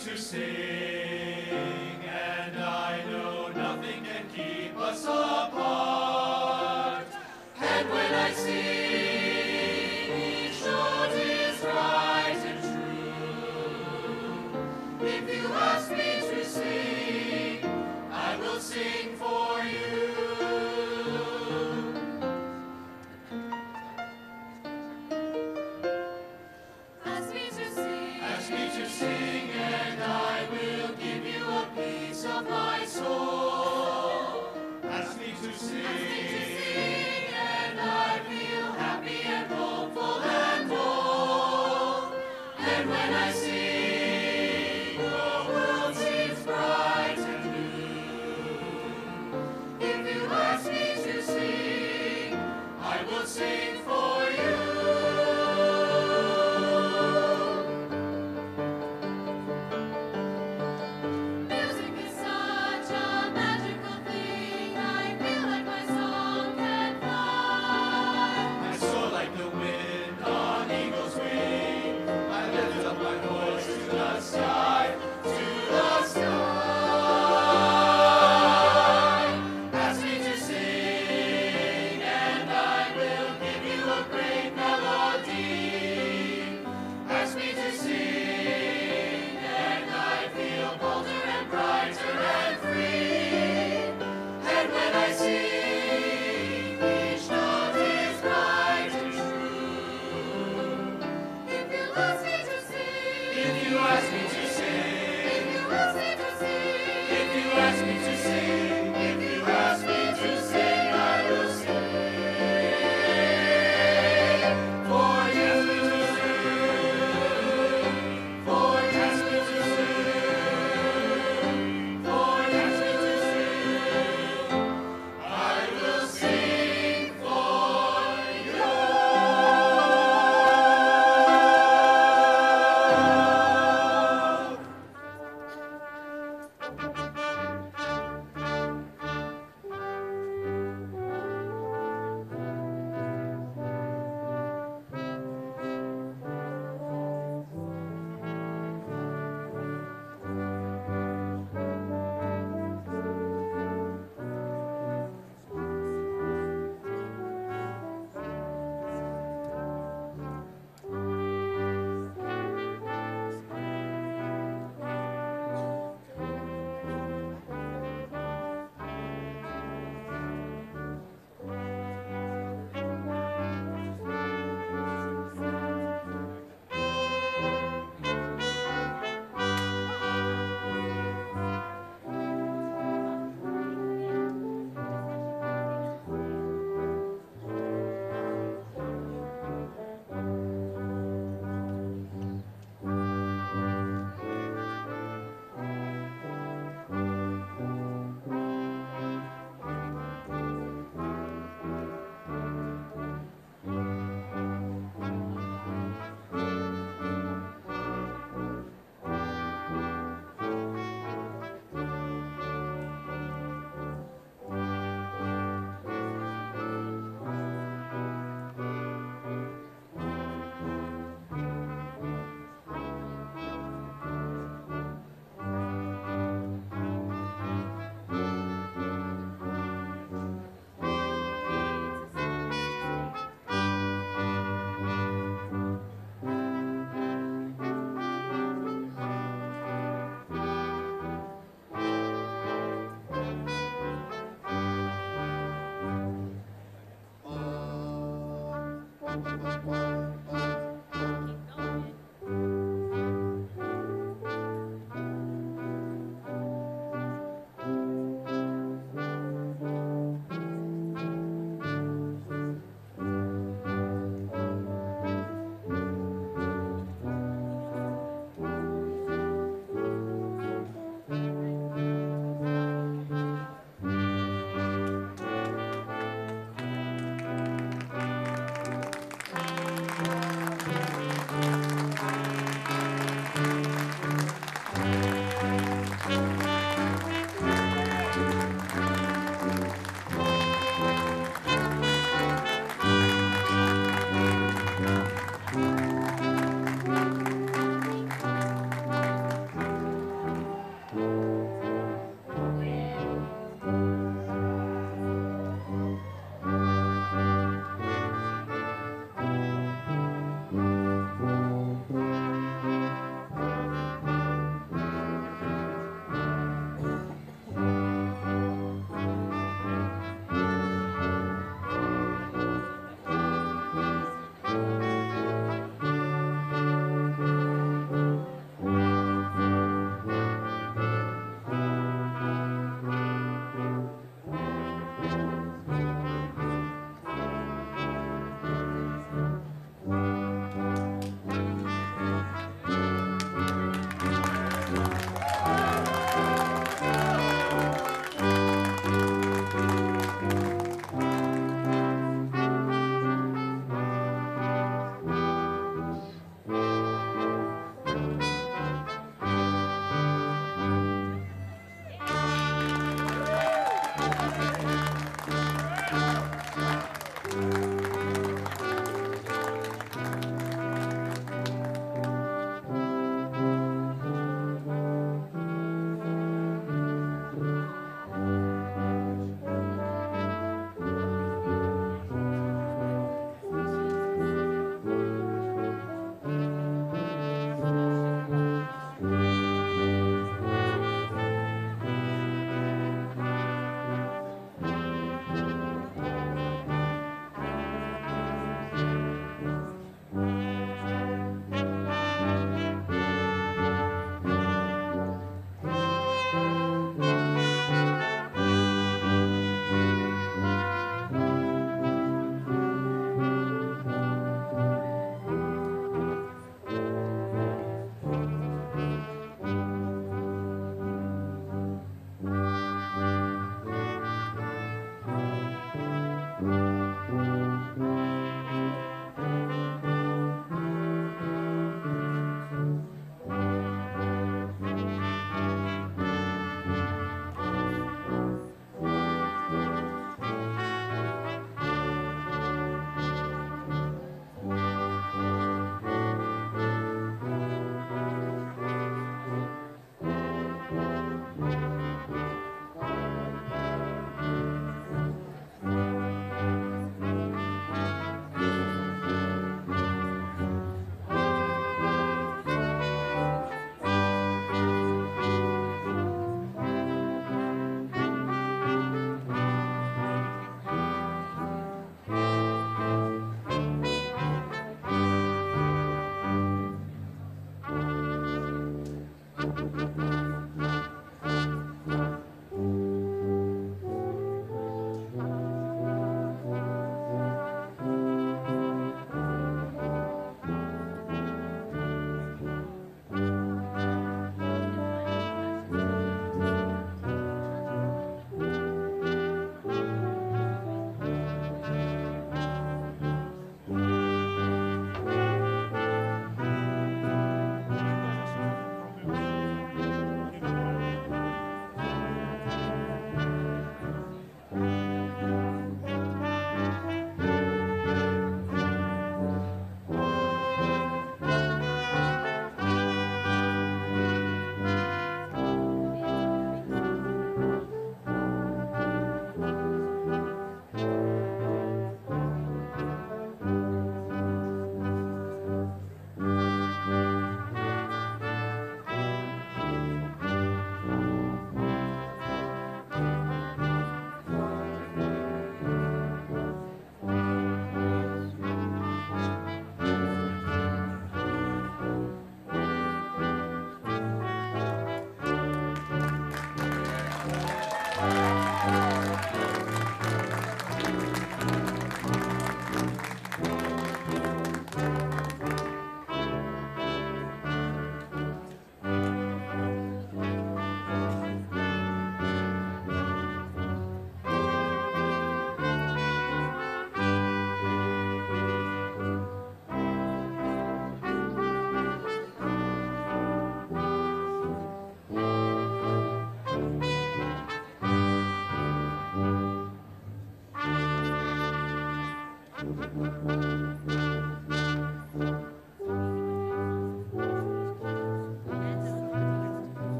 to sing, and I know nothing can keep us apart. And when I sing, each note is right and true. If you ask me to sing, I will sing for you. Ask me to sing, and I will give you a piece of my soul. Ask me to sing, and I feel happy and hopeful and bold. And when I sing, the world seems bright and new. If you ask me to sing, I will sing for you. Music is such a magical thing. I feel like my song can fly. I soar like the wind on eagle's wing. I lift up my voice to the sky, to the sky. Ask me to sing, and I will give you a great melody. Ask me to sing, and I feel bolder and brighter and free. And when I sing, each note is right and true. If you ask me to sing, if you ask me to sing, if you ask me to sing, if you ask me to sing, if you ask me to sing, I will sing for you. For ask me to sing, for ask me to sing, I will sing for you.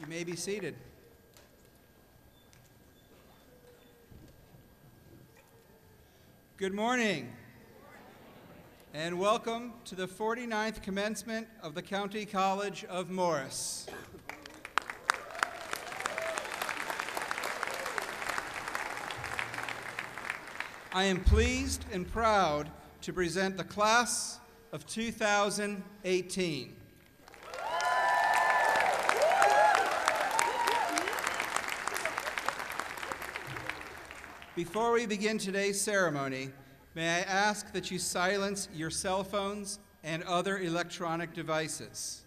You may be seated. Good morning, and welcome to the 49th commencement of the County College of Morris. I am pleased and proud to present the class of 2018. Before we begin today's ceremony, may I ask that you silence your cell phones and other electronic devices.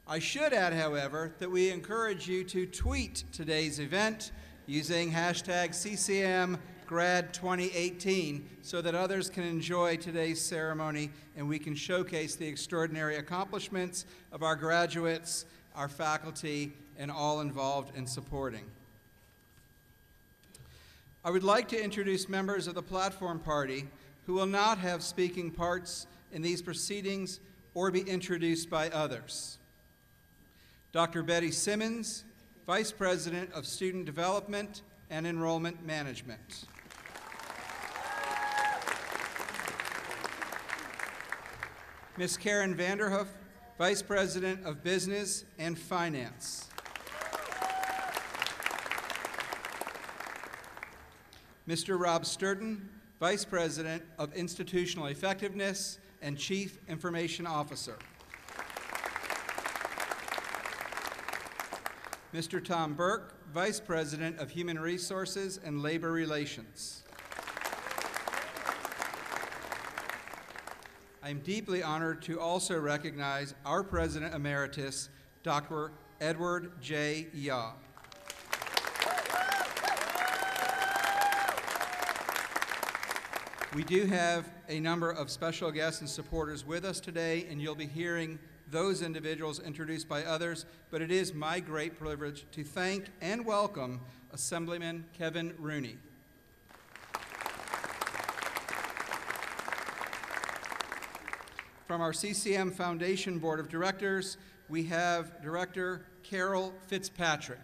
I should add, however, that we encourage you to tweet today's event using hashtag #CCMGrad2018 so that others can enjoy today's ceremony and we can showcase the extraordinary accomplishments of our graduates, our faculty, and all involved in supporting. I would like to introduce members of the Platform Party who will not have speaking parts in these proceedings or be introduced by others. Dr. Betty Simmons, Vice President of Student Development and Enrollment Management. Ms. Karen Vanderhoof, Vice President of Business and Finance. Mr. Rob Sturton, Vice President of Institutional Effectiveness and Chief Information Officer. Mr. Tom Burke, Vice President of Human Resources and Labor Relations. I'm deeply honored to also recognize our President Emeritus, Dr. Edward J. Yaw. We do have a number of special guests and supporters with us today, and you'll be hearing those individuals introduced by others, but it is my great privilege to thank and welcome Assemblyman Kevin Rooney. From our CCM Foundation Board of Directors, we have Director Carol Fitzpatrick.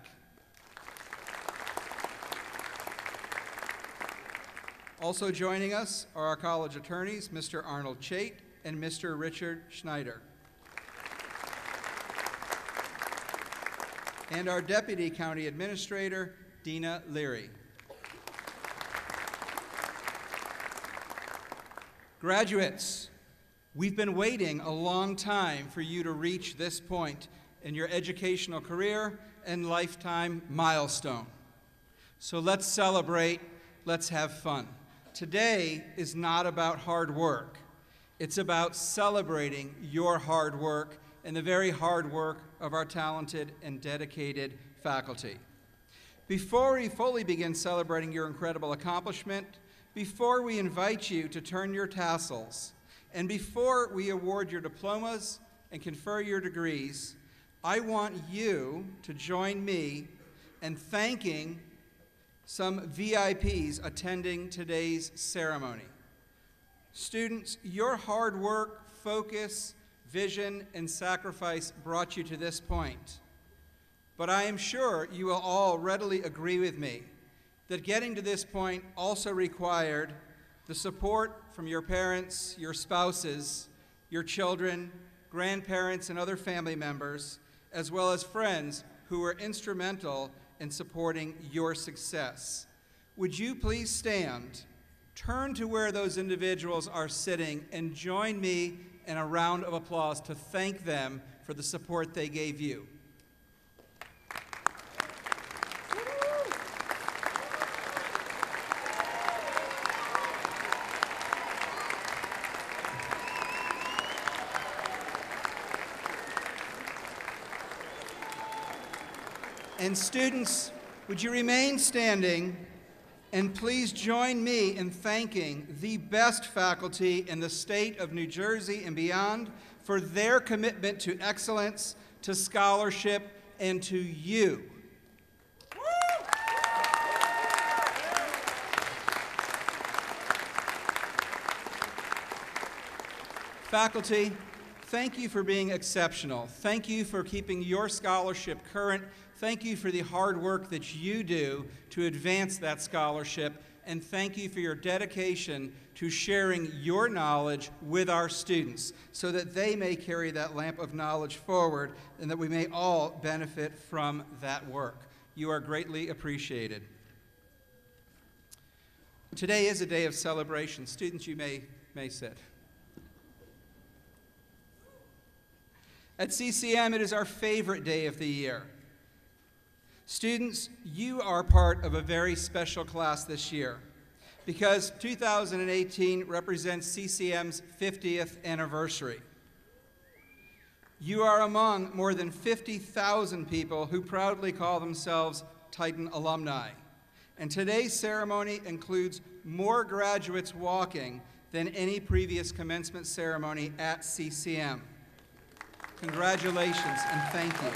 Also joining us are our college attorneys, Mr. Arnold Chait and Mr. Richard Schneider. And our Deputy County Administrator, Dina Leary. Graduates, we've been waiting a long time for you to reach this point in your educational career and lifetime milestone. So let's celebrate, let's have fun. Today is not about hard work. It's about celebrating your hard work and the very hard work of our talented and dedicated faculty. Before we fully begin celebrating your incredible accomplishment, before we invite you to turn your tassels, and before we award your diplomas and confer your degrees, I want you to join me in thanking some VIPs attending today's ceremony. Students, your hard work, focus, vision, and sacrifice brought you to this point. But I am sure you will all readily agree with me that getting to this point also required the support from your parents, your spouses, your children, grandparents, and other family members, as well as friends who were instrumental in supporting your success. Would you please stand, turn to where those individuals are sitting, and join me in a round of applause to thank them for the support they gave you. And students, would you remain standing and please join me in thanking the best faculty in the state of New Jersey and beyond for their commitment to excellence, to scholarship, and to you. Faculty, Thank you for being exceptional. Thank you for keeping your scholarship current. Thank you for the hard work that you do to advance that scholarship. And thank you for your dedication to sharing your knowledge with our students so that they may carry that lamp of knowledge forward and that we may all benefit from that work. You are greatly appreciated. Today is a day of celebration. Students, you may sit. At CCM, it is our favorite day of the year. Students, you are part of a very special class this year because 2018 represents CCM's 50th anniversary. You are among more than 50,000 people who proudly call themselves Titan alumni. And today's ceremony includes more graduates walking than any previous commencement ceremony at CCM. Congratulations and thank you.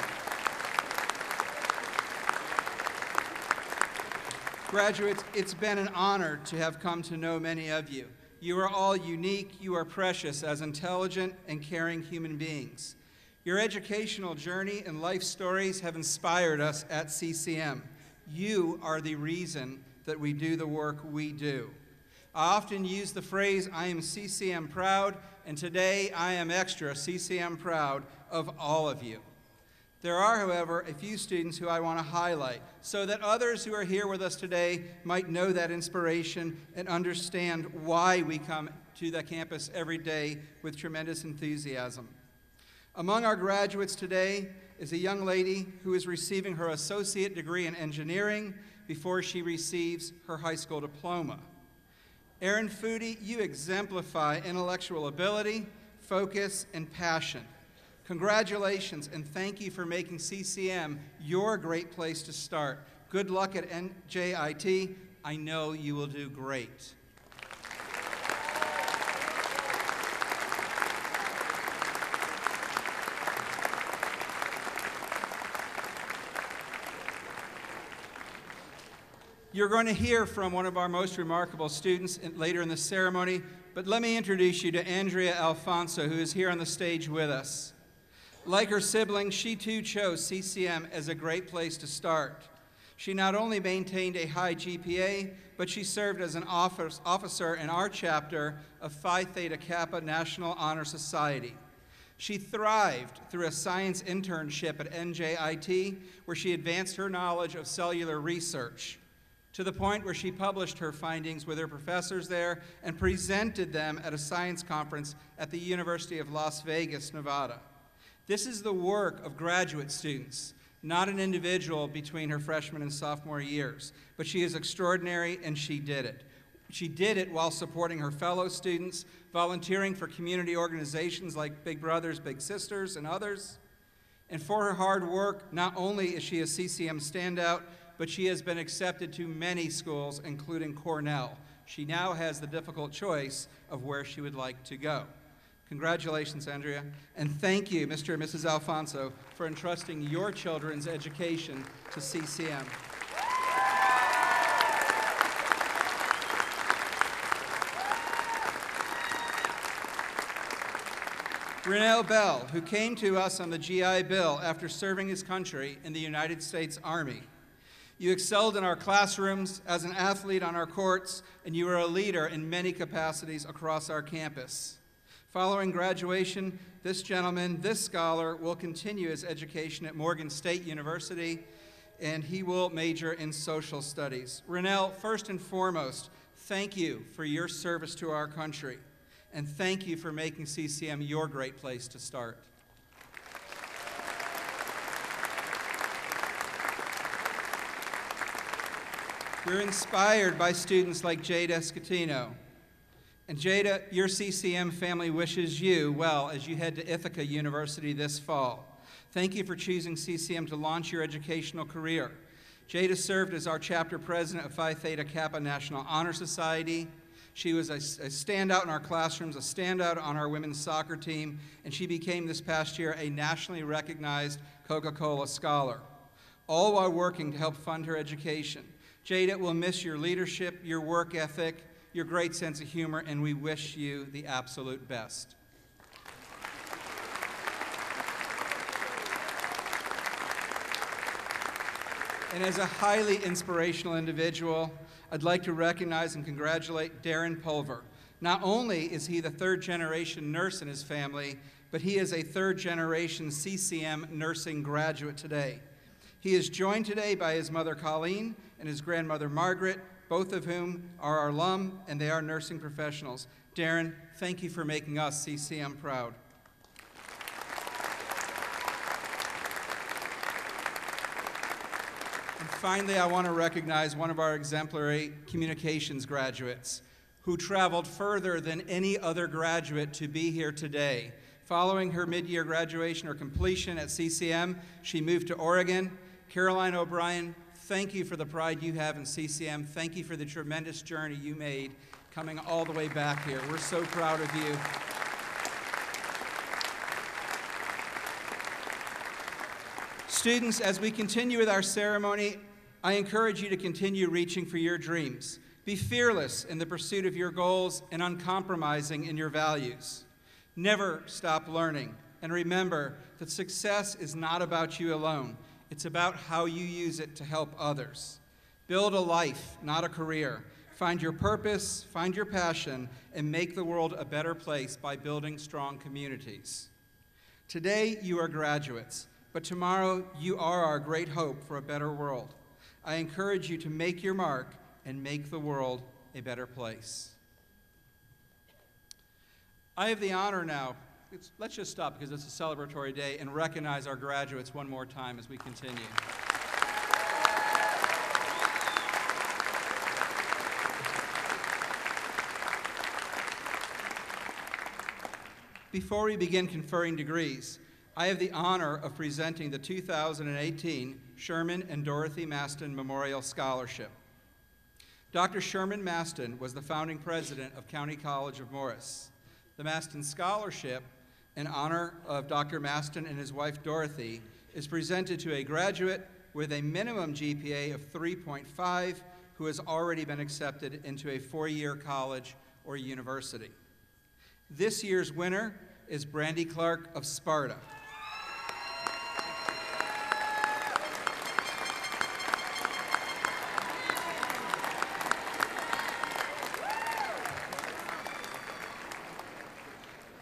Graduates, it's been an honor to have come to know many of you. You are all unique, you are precious as intelligent and caring human beings. Your educational journey and life stories have inspired us at CCM. You are the reason that we do the work we do. I often use the phrase, I am CCM proud, and today I am extra CCM proud of all of you. There are, however, a few students who I want to highlight so that others who are here with us today might know that inspiration and understand why we come to the campus every day with tremendous enthusiasm. Among our graduates today is a young lady who is receiving her associate degree in engineering before she receives her high school diploma. Erin Foodie, you exemplify intellectual ability, focus, and passion. Congratulations and thank you for making CCM your great place to start. Good luck at NJIT. I know you will do great. You're going to hear from one of our most remarkable students later in the ceremony, but let me introduce you to Andrea Alfonso, who is here on the stage with us. Like her siblings, she too chose CCM as a great place to start. She not only maintained a high GPA, but she served as an officer in our chapter of Phi Theta Kappa National Honor Society. She thrived through a science internship at NJIT, where she advanced her knowledge of cellular research, to the point where she published her findings with her professors there and presented them at a science conference at the University of Las Vegas, Nevada. This is the work of graduate students, not an individual between her freshman and sophomore years, but she is extraordinary and she did it. She did it while supporting her fellow students, volunteering for community organizations like Big Brothers, Big Sisters, and others. And for her hard work, not only is she a CCM standout, but she has been accepted to many schools, including Cornell. She now has the difficult choice of where she would like to go. Congratulations, Andrea, and thank you, Mr. and Mrs. Alfonso, for entrusting your children's education to CCM. Renell Bell, who came to us on the GI Bill after serving his country in the United States Army. You excelled in our classrooms, as an athlete on our courts, and you were a leader in many capacities across our campus. Following graduation, this gentleman, this scholar, will continue his education at Morgan State University, and he will major in social studies. Renell, first and foremost, thank you for your service to our country, and thank you for making CCM your great place to start. We're inspired by students like Jada Scatino. And Jada, your CCM family wishes you well as you head to Ithaca University this fall. Thank you for choosing CCM to launch your educational career. Jada served as our chapter president of Phi Theta Kappa National Honor Society. She was a standout in our classrooms, a standout on our women's soccer team, and she became this past year a nationally recognized Coca-Cola scholar, all while working to help fund her education. Jada will miss your leadership, your work ethic, your great sense of humor, and we wish you the absolute best. And as a highly inspirational individual, I'd like to recognize and congratulate Darren Pulver. Not only is he the third-generation nurse in his family, but he is a third-generation CCM nursing graduate today. He is joined today by his mother, Colleen, and his grandmother, Margaret, both of whom are our alum, and they are nursing professionals. Darren, thank you for making us CCM proud. And finally, I want to recognize one of our exemplary communications graduates who traveled further than any other graduate to be here today. Following her mid-year graduation or completion at CCM, she moved to Oregon. Caroline O'Brien, thank you for the pride you have in CCM. Thank you for the tremendous journey you made coming all the way back here. We're so proud of you. Students, as we continue with our ceremony, I encourage you to continue reaching for your dreams. Be fearless in the pursuit of your goals and uncompromising in your values. Never stop learning, and remember that success is not about you alone. It's about how you use it to help others. Build a life, not a career. Find your purpose, find your passion, and make the world a better place by building strong communities. Today, you are graduates, but tomorrow, you are our great hope for a better world. I encourage you to make your mark and make the world a better place. I have the honor now, let's just stop because it's a celebratory day, and recognize our graduates one more time as we continue. Before we begin conferring degrees, I have the honor of presenting the 2018 Sherman and Dorothy Maston Memorial Scholarship. Dr. Sherman Maston was the founding president of County College of Morris. The Maston Scholarship, in honor of Dr. Maston and his wife Dorothy, is presented to a graduate with a minimum GPA of 3.5 who has already been accepted into a four-year college or university. This year's winner is Brandy Clark of Sparta.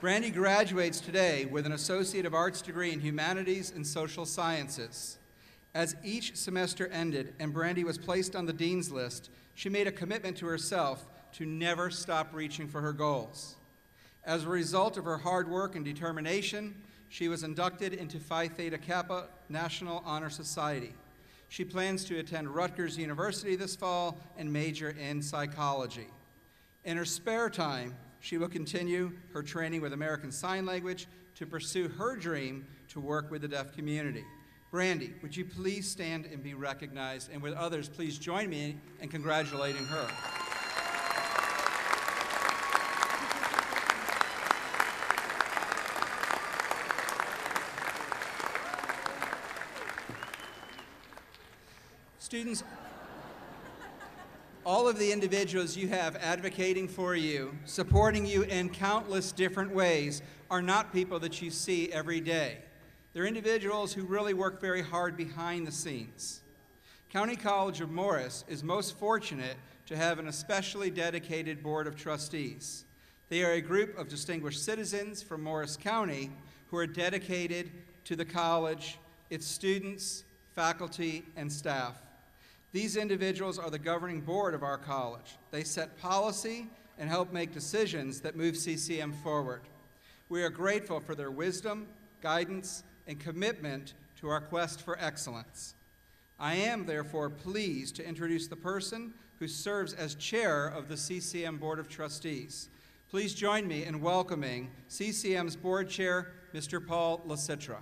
Brandy graduates today with an Associate of Arts degree in Humanities and Social Sciences. As each semester ended and Brandy was placed on the Dean's List, she made a commitment to herself to never stop reaching for her goals. As a result of her hard work and determination, she was inducted into Phi Theta Kappa National Honor Society. She plans to attend Rutgers University this fall and major in psychology. In her spare time, she will continue her training with American Sign Language to pursue her dream to work with the deaf community. Brandy, would you please stand and be recognized? And with others, please join me in congratulating her. Students, all of the individuals you have advocating for you, supporting you in countless different ways, are not people that you see every day. They're individuals who really work very hard behind the scenes. County College of Morris is most fortunate to have an especially dedicated Board of Trustees. They are a group of distinguished citizens from Morris County who are dedicated to the college, its students, faculty, and staff. These individuals are the governing board of our college. They set policy and help make decisions that move CCM forward. We are grateful for their wisdom, guidance, and commitment to our quest for excellence. I am, therefore, pleased to introduce the person who serves as chair of the CCM Board of Trustees. Please join me in welcoming CCM's board chair, Mr. Paul LaCitra.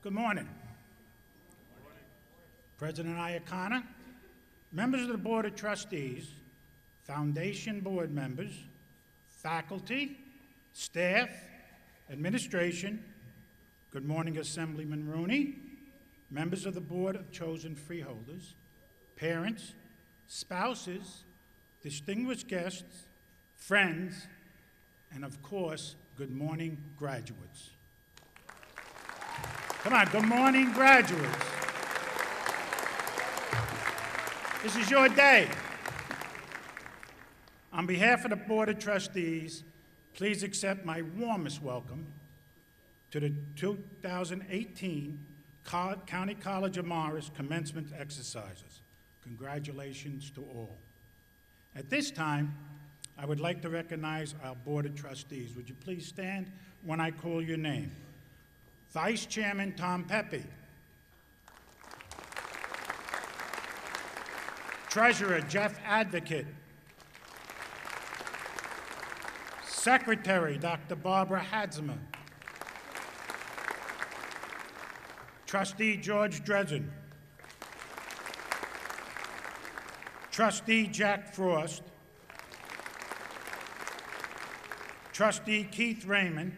Good morning. President Iacona, members of the Board of Trustees, Foundation board members, faculty, staff, administration, good morning, Assemblyman Rooney, members of the Board of Chosen Freeholders, parents, spouses, distinguished guests, friends, and of course, good morning, graduates. Come on, good morning, graduates. This is your day. On behalf of the Board of Trustees, please accept my warmest welcome to the 2018 County College of Morris commencement exercises. Congratulations to all. At this time, I would like to recognize our Board of Trustees. Would you please stand when I call your name? Vice Chairman Tom Pepe. Treasurer Jeff Advocate. Secretary Dr. Barbara Hadzima. Trustee George Dresden. Trustee Jack Frost. Trustee Keith Raymond.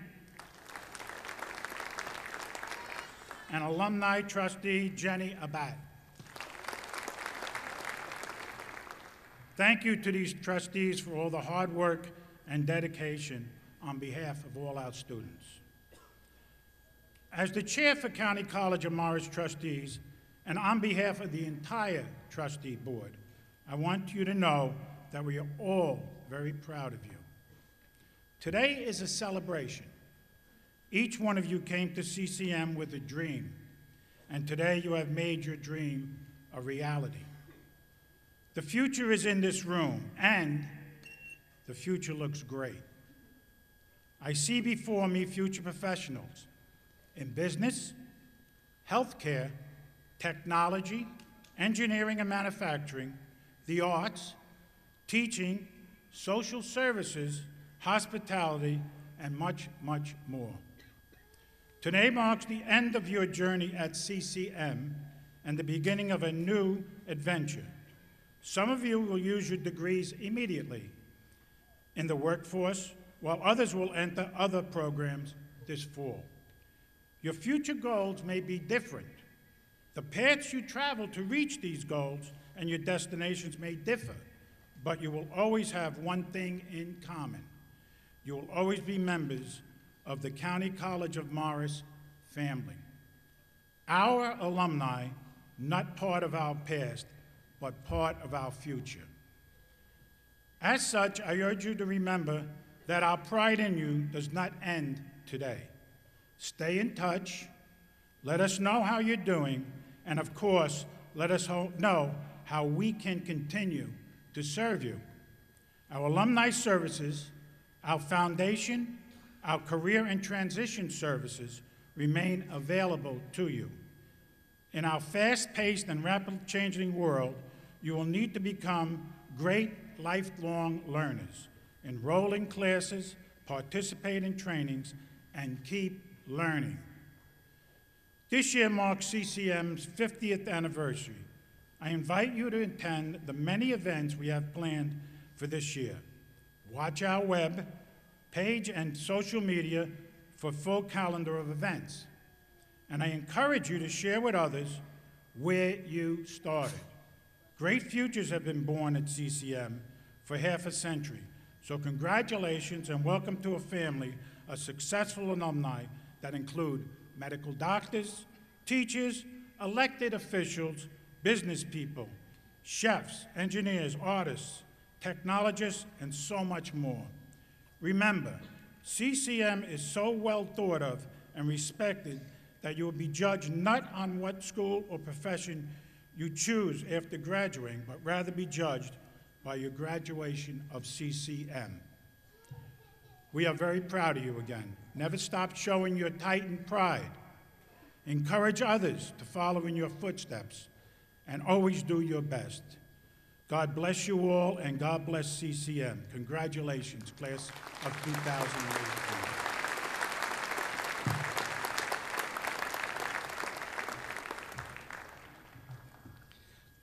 And alumni trustee Jenny Abad. Thank you to these trustees for all the hard work and dedication on behalf of all our students. As the chair for County College of Morris trustees, and on behalf of the entire trustee board, I want you to know that we are all very proud of you. Today is a celebration. Each one of you came to CCM with a dream, and today you have made your dream a reality. The future is in this room, and the future looks great. I see before me future professionals in business, healthcare, technology, engineering and manufacturing, the arts, teaching, social services, hospitality, and much, much more. Today marks the end of your journey at CCM and the beginning of a new adventure. Some of you will use your degrees immediately in the workforce, while others will enter other programs this fall. Your future goals may be different. The paths you travel to reach these goals and your destinations may differ, but you will always have one thing in common. You will always be members of the County College of Morris family. Our alumni, not part of our past, but part of our future. As such, I urge you to remember that our pride in you does not end today. Stay in touch, let us know how you're doing, and of course, let us know how we can continue to serve you. Our alumni services, our foundation, our career and transition services remain available to you. In our fast-paced and rapidly changing world, you will need to become great lifelong learners. Enroll in classes, participate in trainings, and keep learning. This year marks CCM's 50th anniversary. I invite you to attend the many events we have planned for this year. Watch our web page and social media for a full calendar of events. And I encourage you to share with others where you started. Great futures have been born at CCM for half a century. So congratulations and welcome to a family of successful alumni that include medical doctors, teachers, elected officials, business people, chefs, engineers, artists, technologists, and so much more. Remember, CCM is so well thought of and respected that you will be judged not on what school or profession you choose after graduating, but rather be judged by your graduation of CCM. We are very proud of you again. Never stop showing your Titan pride. Encourage others to follow in your footsteps, and always do your best. God bless you all, and God bless CCM. Congratulations, class of 2018.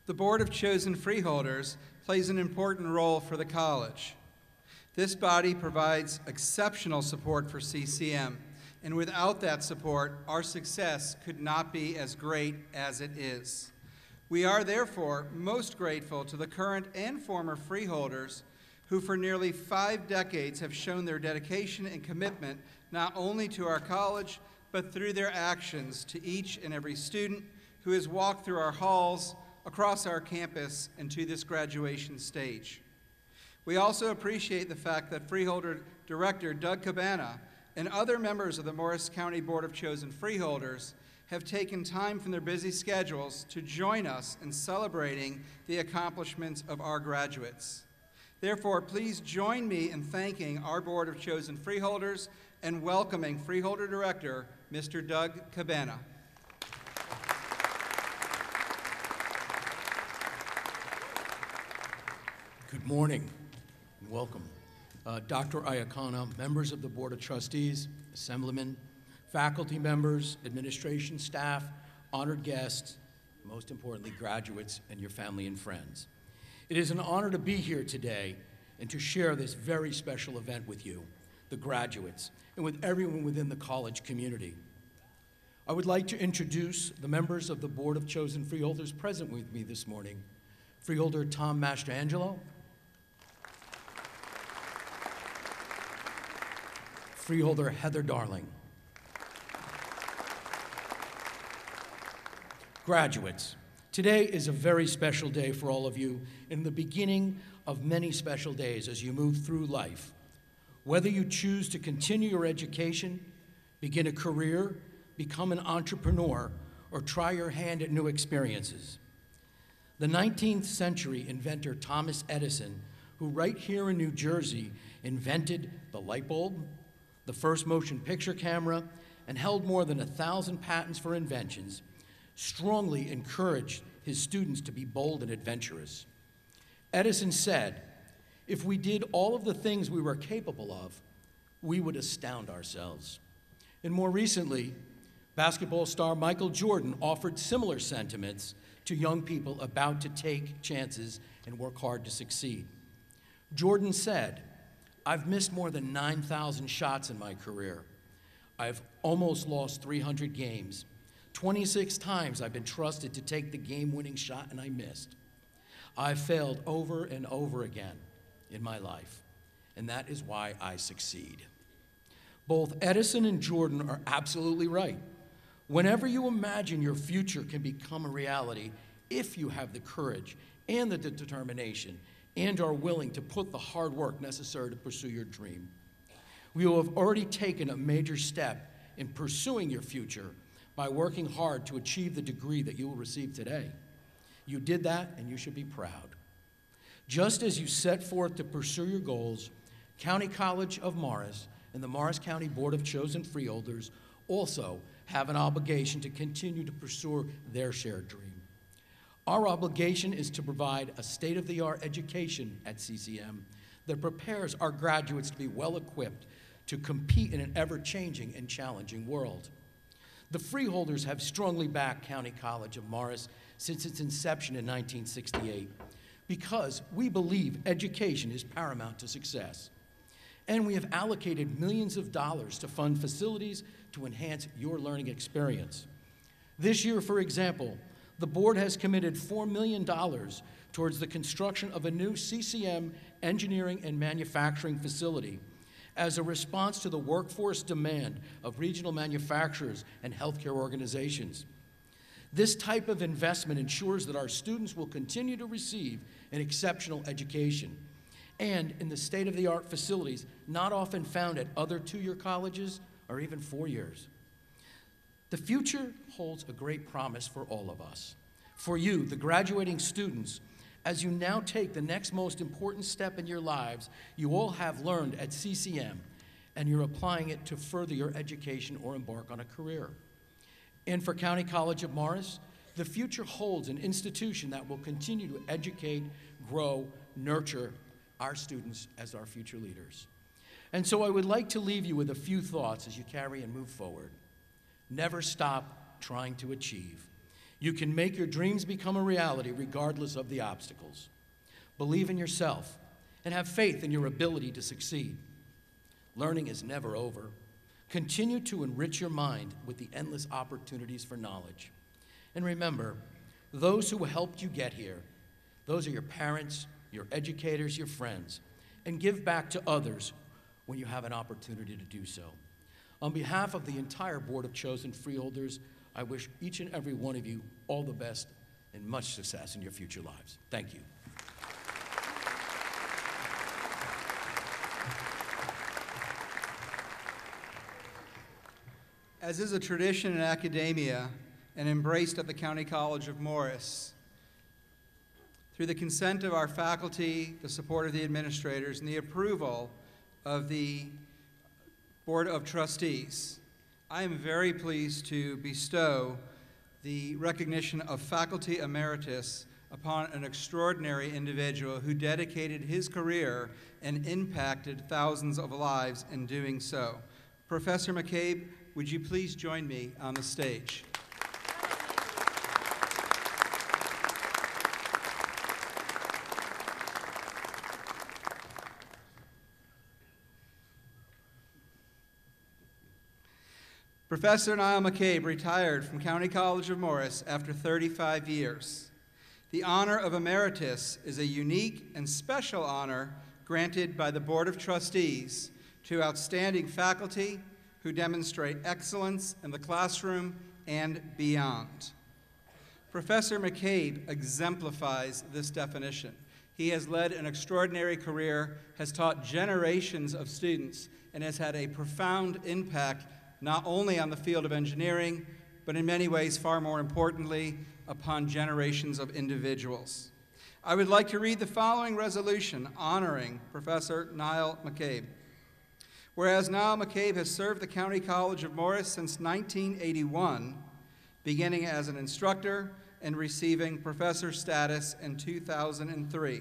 The Board of Chosen Freeholders plays an important role for the college. This body provides exceptional support for CCM, and without that support, our success could not be as great as it is. We are therefore most grateful to the current and former freeholders who for nearly 5 decades have shown their dedication and commitment not only to our college, but through their actions to each and every student who has walked through our halls, across our campus, and to this graduation stage. We also appreciate the fact that Freeholder Director Doug Cabana and other members of the Morris County Board of Chosen Freeholders have taken time from their busy schedules to join us in celebrating the accomplishments of our graduates. Therefore, please join me in thanking our Board of Chosen Freeholders and welcoming Freeholder Director, Mr. Doug Cabana. Good morning and welcome. Dr. Iacona, members of the Board of Trustees, assemblymen, faculty members, administration staff, honored guests, most importantly, graduates and your family and friends. It is an honor to be here today and to share this very special event with you, the graduates, and with everyone within the college community. I would like to introduce the members of the Board of Chosen Freeholders present with me this morning. Freeholder Tom Mastrangelo, Freeholder Heather Darling. Graduates, today is a very special day for all of you and the beginning of many special days as you move through life. Whether you choose to continue your education, begin a career, become an entrepreneur, or try your hand at new experiences. The 19th century inventor Thomas Edison, who right here in New Jersey invented the light bulb, the first motion picture camera, and held more than 1,000 patents for inventions, strongly encouraged his students to be bold and adventurous. Edison said, if we did all of the things we were capable of, we would astound ourselves. And more recently, basketball star Michael Jordan offered similar sentiments to young people about to take chances and work hard to succeed. Jordan said, I've missed more than 9,000 shots in my career. I've almost lost 300 games. 26 times I've been trusted to take the game-winning shot and I missed. I've failed over and over again in my life, and that is why I succeed. Both Edison and Jordan are absolutely right. Whenever you imagine your future can become a reality, if you have the courage and the determination and are willing to put the hard work necessary to pursue your dream. We will have already taken a major step in pursuing your future by working hard to achieve the degree that you will receive today. You did that, and you should be proud. Just as you set forth to pursue your goals, County College of Morris and the Morris County Board of Chosen Freeholders also have an obligation to continue to pursue their shared dream. Our obligation is to provide a state-of-the-art education at CCM that prepares our graduates to be well-equipped to compete in an ever-changing and challenging world. The Freeholders have strongly backed County College of Morris since its inception in 1968 because we believe education is paramount to success. And we have allocated millions of dollars to fund facilities to enhance your learning experience. This year, for example, the board has committed $4 million towards the construction of a new CCM engineering and manufacturing facility as a response to the workforce demand of regional manufacturers and healthcare organizations. This type of investment ensures that our students will continue to receive an exceptional education and in the state-of-the-art facilities not often found at other two-year colleges or even 4 years. The future holds a great promise for all of us. For you, the graduating students, as you now take the next most important step in your lives, you all have learned at CCM, and you're applying it to further your education or embark on a career. And for County College of Morris, the future holds an institution that will continue to educate, grow, nurture our students as our future leaders. And so I would like to leave you with a few thoughts as you carry and move forward. Never stop trying to achieve. You can make your dreams become a reality regardless of the obstacles. Believe in yourself and have faith in your ability to succeed. Learning is never over. Continue to enrich your mind with the endless opportunities for knowledge. And remember, those who helped you get here. Those are your parents, your educators, your friends. And give back to others when you have an opportunity to do so. On behalf of the entire Board of Chosen Freeholders, I wish each and every one of you all the best and much success in your future lives. Thank you. As is a tradition in academia and embraced at the County College of Morris, through the consent of our faculty, the support of the administrators, and the approval of the Board of Trustees, I am very pleased to bestow the recognition of Faculty Emeritus upon an extraordinary individual who dedicated his career and impacted thousands of lives in doing so. Professor McCabe, would you please join me on the stage? Professor Niall McCabe retired from County College of Morris after 35 years. The honor of Emeritus is a unique and special honor granted by the Board of Trustees to outstanding faculty who demonstrate excellence in the classroom and beyond. Professor McCabe exemplifies this definition. He has led an extraordinary career, has taught generations of students, and has had a profound impact not only on the field of engineering, but in many ways, far more importantly, upon generations of individuals. I would like to read the following resolution honoring Professor Niall McCabe. Whereas Niall McCabe has served the County College of Morris since 1981, beginning as an instructor and receiving professor status in 2003.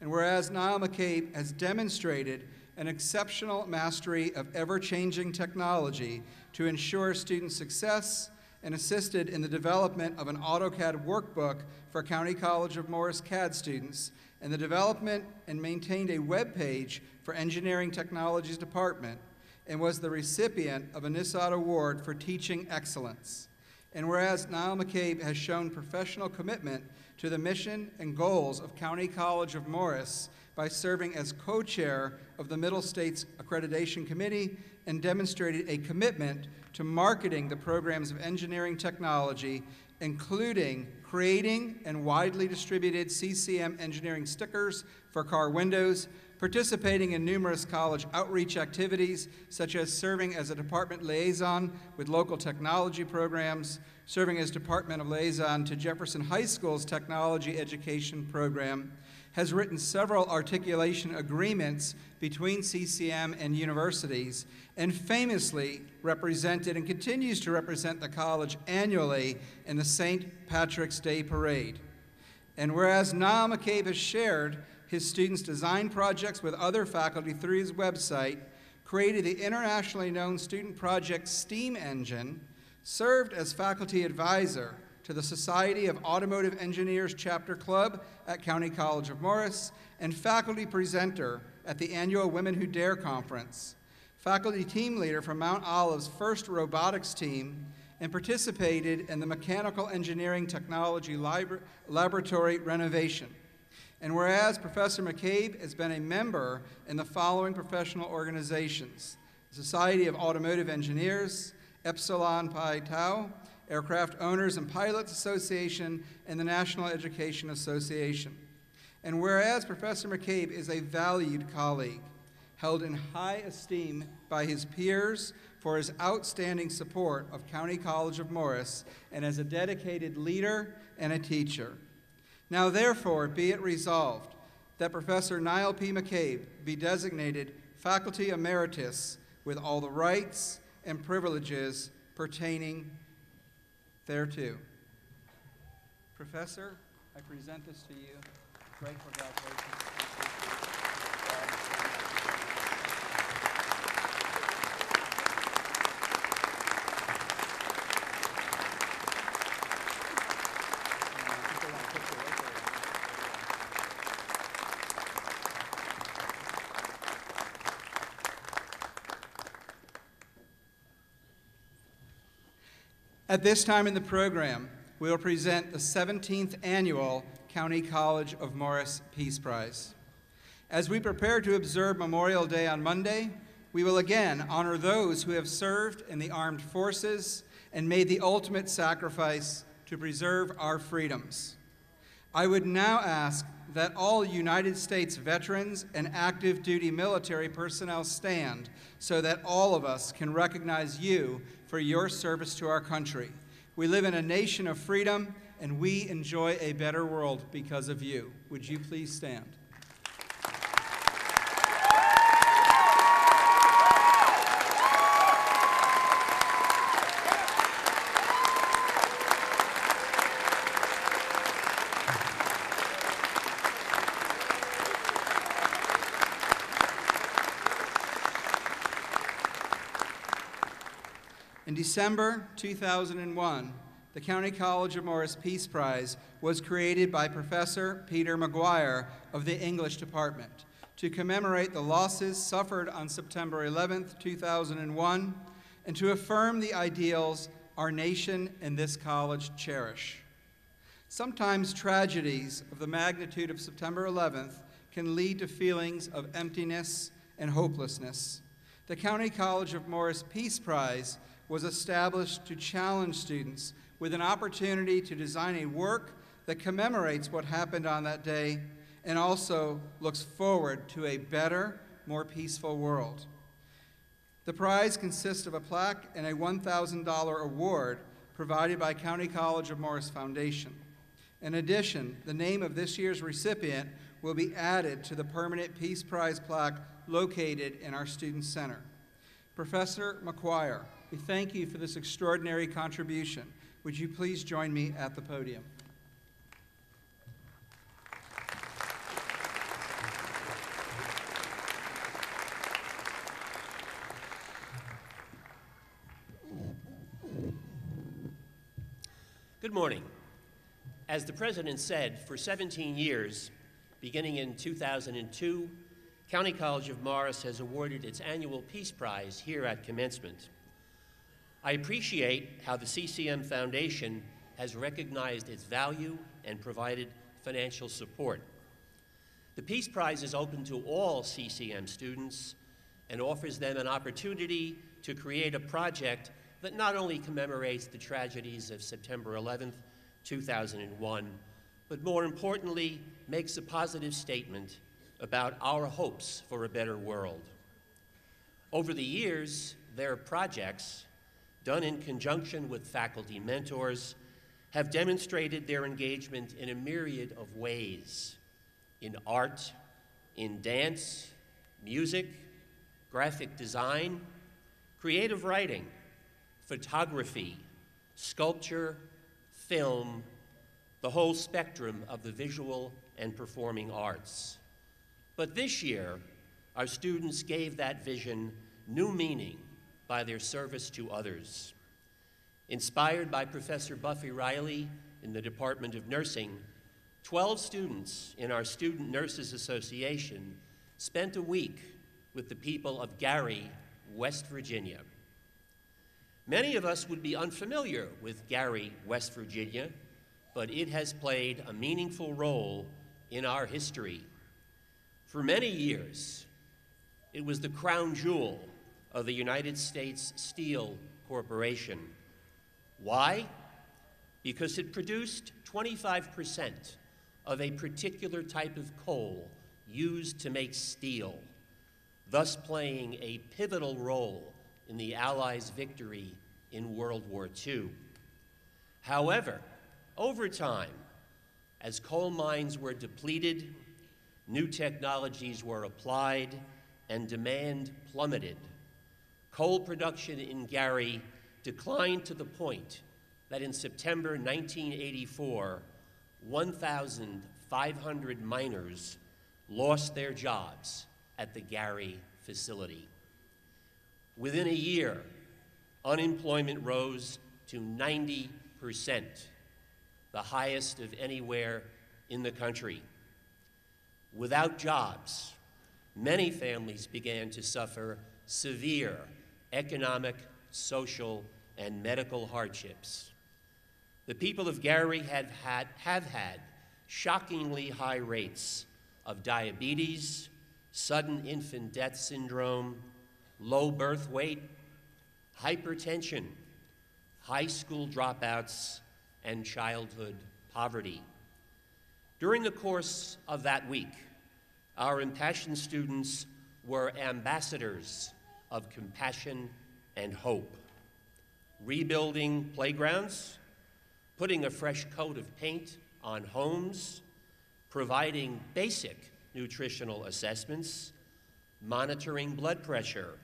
And whereas Niall McCabe has demonstrated an exceptional mastery of ever-changing technology to ensure student success and assisted in the development of an AutoCAD workbook for County College of Morris CAD students and the development and maintained a web page for Engineering Technologies Department and was the recipient of a NISOT Award for Teaching Excellence. And whereas Niall McCabe has shown professional commitment to the mission and goals of County College of Morris by serving as co-chair of the Middle States Accreditation Committee and demonstrated a commitment to marketing the programs of engineering technology, including creating and widely distributed CCM engineering stickers for car windows, participating in numerous college outreach activities, such as serving as a department liaison with local technology programs, serving as department liaison to Jefferson High School's technology education program, has written several articulation agreements between CCM and universities, and famously represented and continues to represent the college annually in the St. Patrick's Day Parade. And whereas Niall McCabe has shared his students' design projects with other faculty through his website, created the internationally known student project STEAM Engine, served as faculty advisor to the Society of Automotive Engineers Chapter Club at County College of Morris, and faculty presenter at the annual Women Who Dare conference, faculty team leader for Mount Olive's first robotics team, and participated in the Mechanical Engineering Technology Laboratory renovation. And whereas Professor McCabe has been a member in the following professional organizations: the Society of Automotive Engineers, Epsilon Pi Tau, Aircraft Owners and Pilots Association, and the National Education Association. And whereas Professor McCabe is a valued colleague, held in high esteem by his peers for his outstanding support of County College of Morris, and as a dedicated leader and a teacher. Now therefore be it resolved that Professor Niall P. McCabe be designated Faculty Emeritus with all the rights and privileges pertaining thereto. Professor, I present this to you. Great congratulations. At this time in the program, we will present the 17th Annual County College of Morris Peace Prize. As we prepare to observe Memorial Day on Monday, we will again honor those who have served in the armed forces and made the ultimate sacrifice to preserve our freedoms. I would now ask that all United States veterans and active duty military personnel stand so that all of us can recognize you for your service to our country. We live in a nation of freedom, and we enjoy a better world because of you. Would you please stand? In December 2001, the County College of Morris Peace Prize was created by Professor Peter McGuire of the English Department to commemorate the losses suffered on September 11, 2001, and to affirm the ideals our nation and this college cherish. Sometimes tragedies of the magnitude of September 11th can lead to feelings of emptiness and hopelessness. The County College of Morris Peace Prize was established to challenge students with an opportunity to design a work that commemorates what happened on that day and also looks forward to a better, more peaceful world. The prize consists of a plaque and a $1,000 award provided by County College of Morris Foundation. In addition, the name of this year's recipient will be added to the permanent Peace Prize plaque located in our Student Center. Professor McGuire, we thank you for this extraordinary contribution. Would you please join me at the podium? Good morning. As the President said, for 17 years, beginning in 2002, County College of Morris has awarded its annual Peace Prize here at commencement. I appreciate how the CCM Foundation has recognized its value and provided financial support. The Peace Prize is open to all CCM students and offers them an opportunity to create a project that not only commemorates the tragedies of September 11th, 2001, but more importantly, makes a positive statement about our hopes for a better world. Over the years, their projects, done in conjunction with faculty mentors, have demonstrated their engagement in a myriad of ways: in art, in dance, music, graphic design, creative writing, photography, sculpture, film, the whole spectrum of the visual and performing arts. But this year, our students gave that vision new meaning by their service to others. Inspired by Professor Buffy Riley in the Department of Nursing, 12 students in our Student Nurses Association spent a week with the people of Gary, West Virginia. Many of us would be unfamiliar with Gary, West Virginia, but it has played a meaningful role in our history. For many years, it was the crown jewel of the United States Steel Corporation. Why? Because it produced 25% of a particular type of coal used to make steel, thus playing a pivotal role in the Allies' victory in World War II. However, over time, as coal mines were depleted, new technologies were applied, and demand plummeted, coal production in Gary declined to the point that in September 1984, 1,500 miners lost their jobs at the Gary facility. Within a year, unemployment rose to 90%, the highest of anywhere in the country. Without jobs, many families began to suffer severe economic, social, and medical hardships. The people of Gary have had shockingly high rates of diabetes, sudden infant death syndrome, low birth weight, hypertension, high school dropouts, and childhood poverty. During the course of that week, our impassioned students were ambassadors of compassion and hope, rebuilding playgrounds, putting a fresh coat of paint on homes, providing basic nutritional assessments, monitoring blood pressure,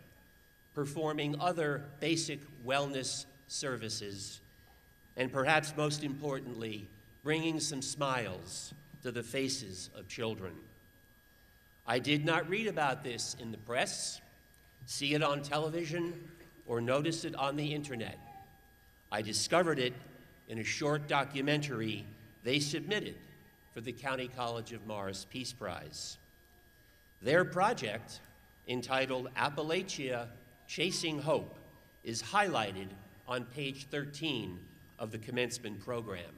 performing other basic wellness services, and perhaps most importantly, bringing some smiles to the faces of children. I did not read about this in the press, see it on television, or notice it on the internet. I discovered it in a short documentary they submitted for the County College of Morris Peace Prize. Their project, entitled Appalachia Chasing Hope, is highlighted on page 13 of the commencement program.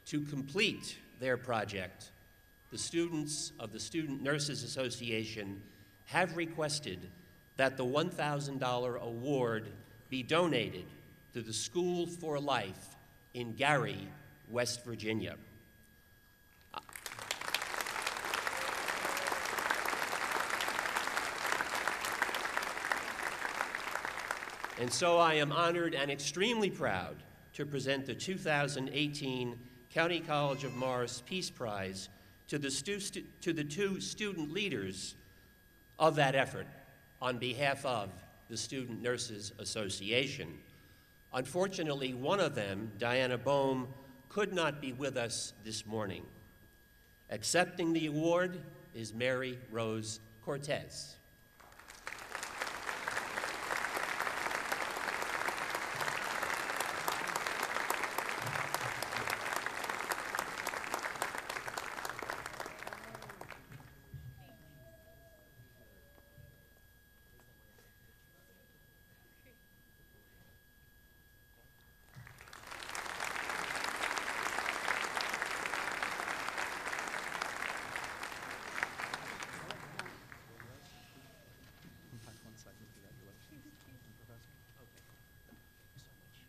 To complete their project, the students of the Student Nurses Association have requested that the $1,000 award be donated to the School for Life in Gary, West Virginia. And so I am honored and extremely proud to present the 2018 County College of Morris Peace Prize to the two student leaders of that effort on behalf of the Student Nurses Association. Unfortunately, one of them, Diana Bohm, could not be with us this morning. Accepting the award is Mary Rose Cortez.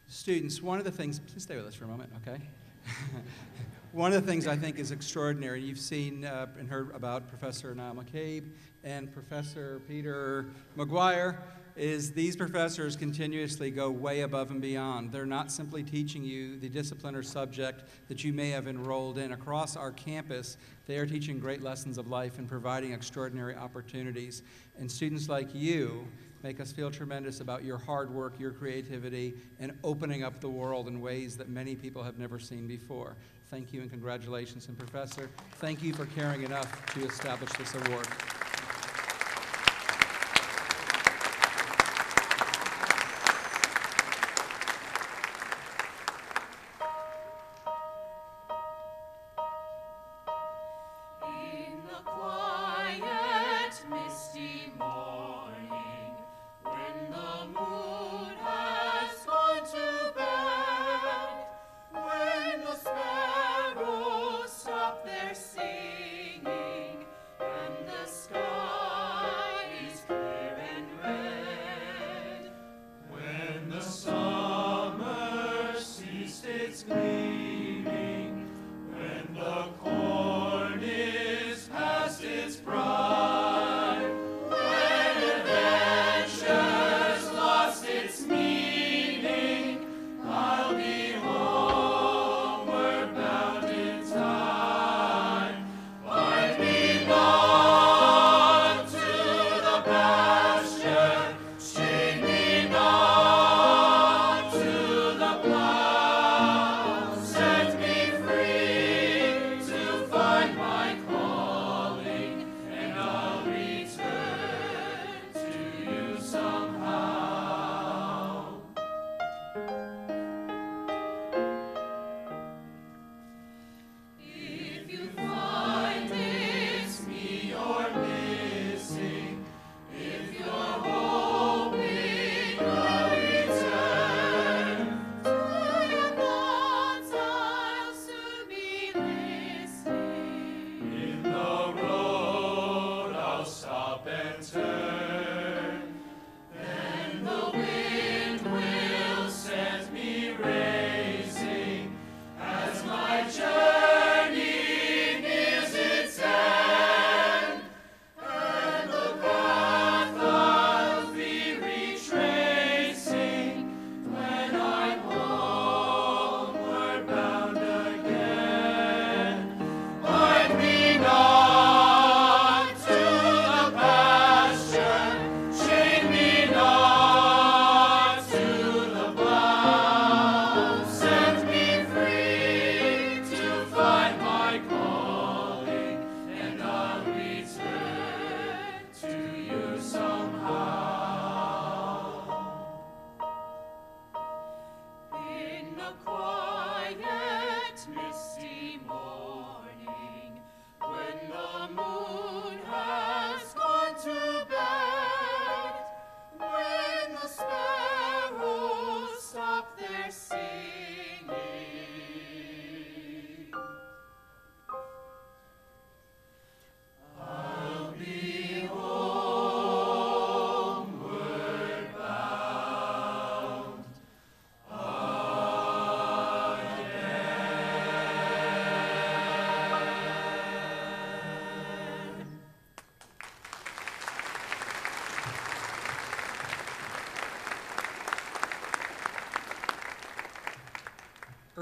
Students, one of the things, please stay with us for a moment, okay? One of the things I think is extraordinary, you've seen and heard about Professor Niall McCabe and Professor Peter McGuire, is these professors continuously go way above and beyond. They're not simply teaching you the discipline or subject that you may have enrolled in. Across our campus, they are teaching great lessons of life and providing extraordinary opportunities. And students like you make us feel tremendous about your hard work, your creativity, and opening up the world in ways that many people have never seen before. Thank you and congratulations. And Professor, thank you for caring enough to establish this award. In the quiet, misty morning, when the moon has gone to bed, when the sparrows stop their singing, and the sky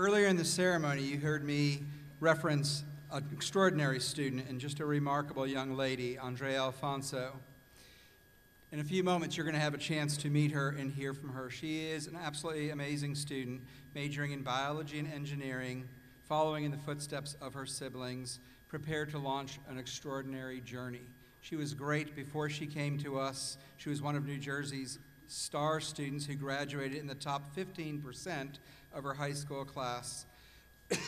Earlier in the ceremony, you heard me reference an extraordinary student and just a remarkable young lady, Andrea Alfonso. In a few moments, you're going to have a chance to meet her and hear from her. She is an absolutely amazing student, majoring in biology and engineering, following in the footsteps of her siblings, prepared to launch an extraordinary journey. She was great before she came to us. She was one of New Jersey's star students who graduated in the top 15% of her high school class.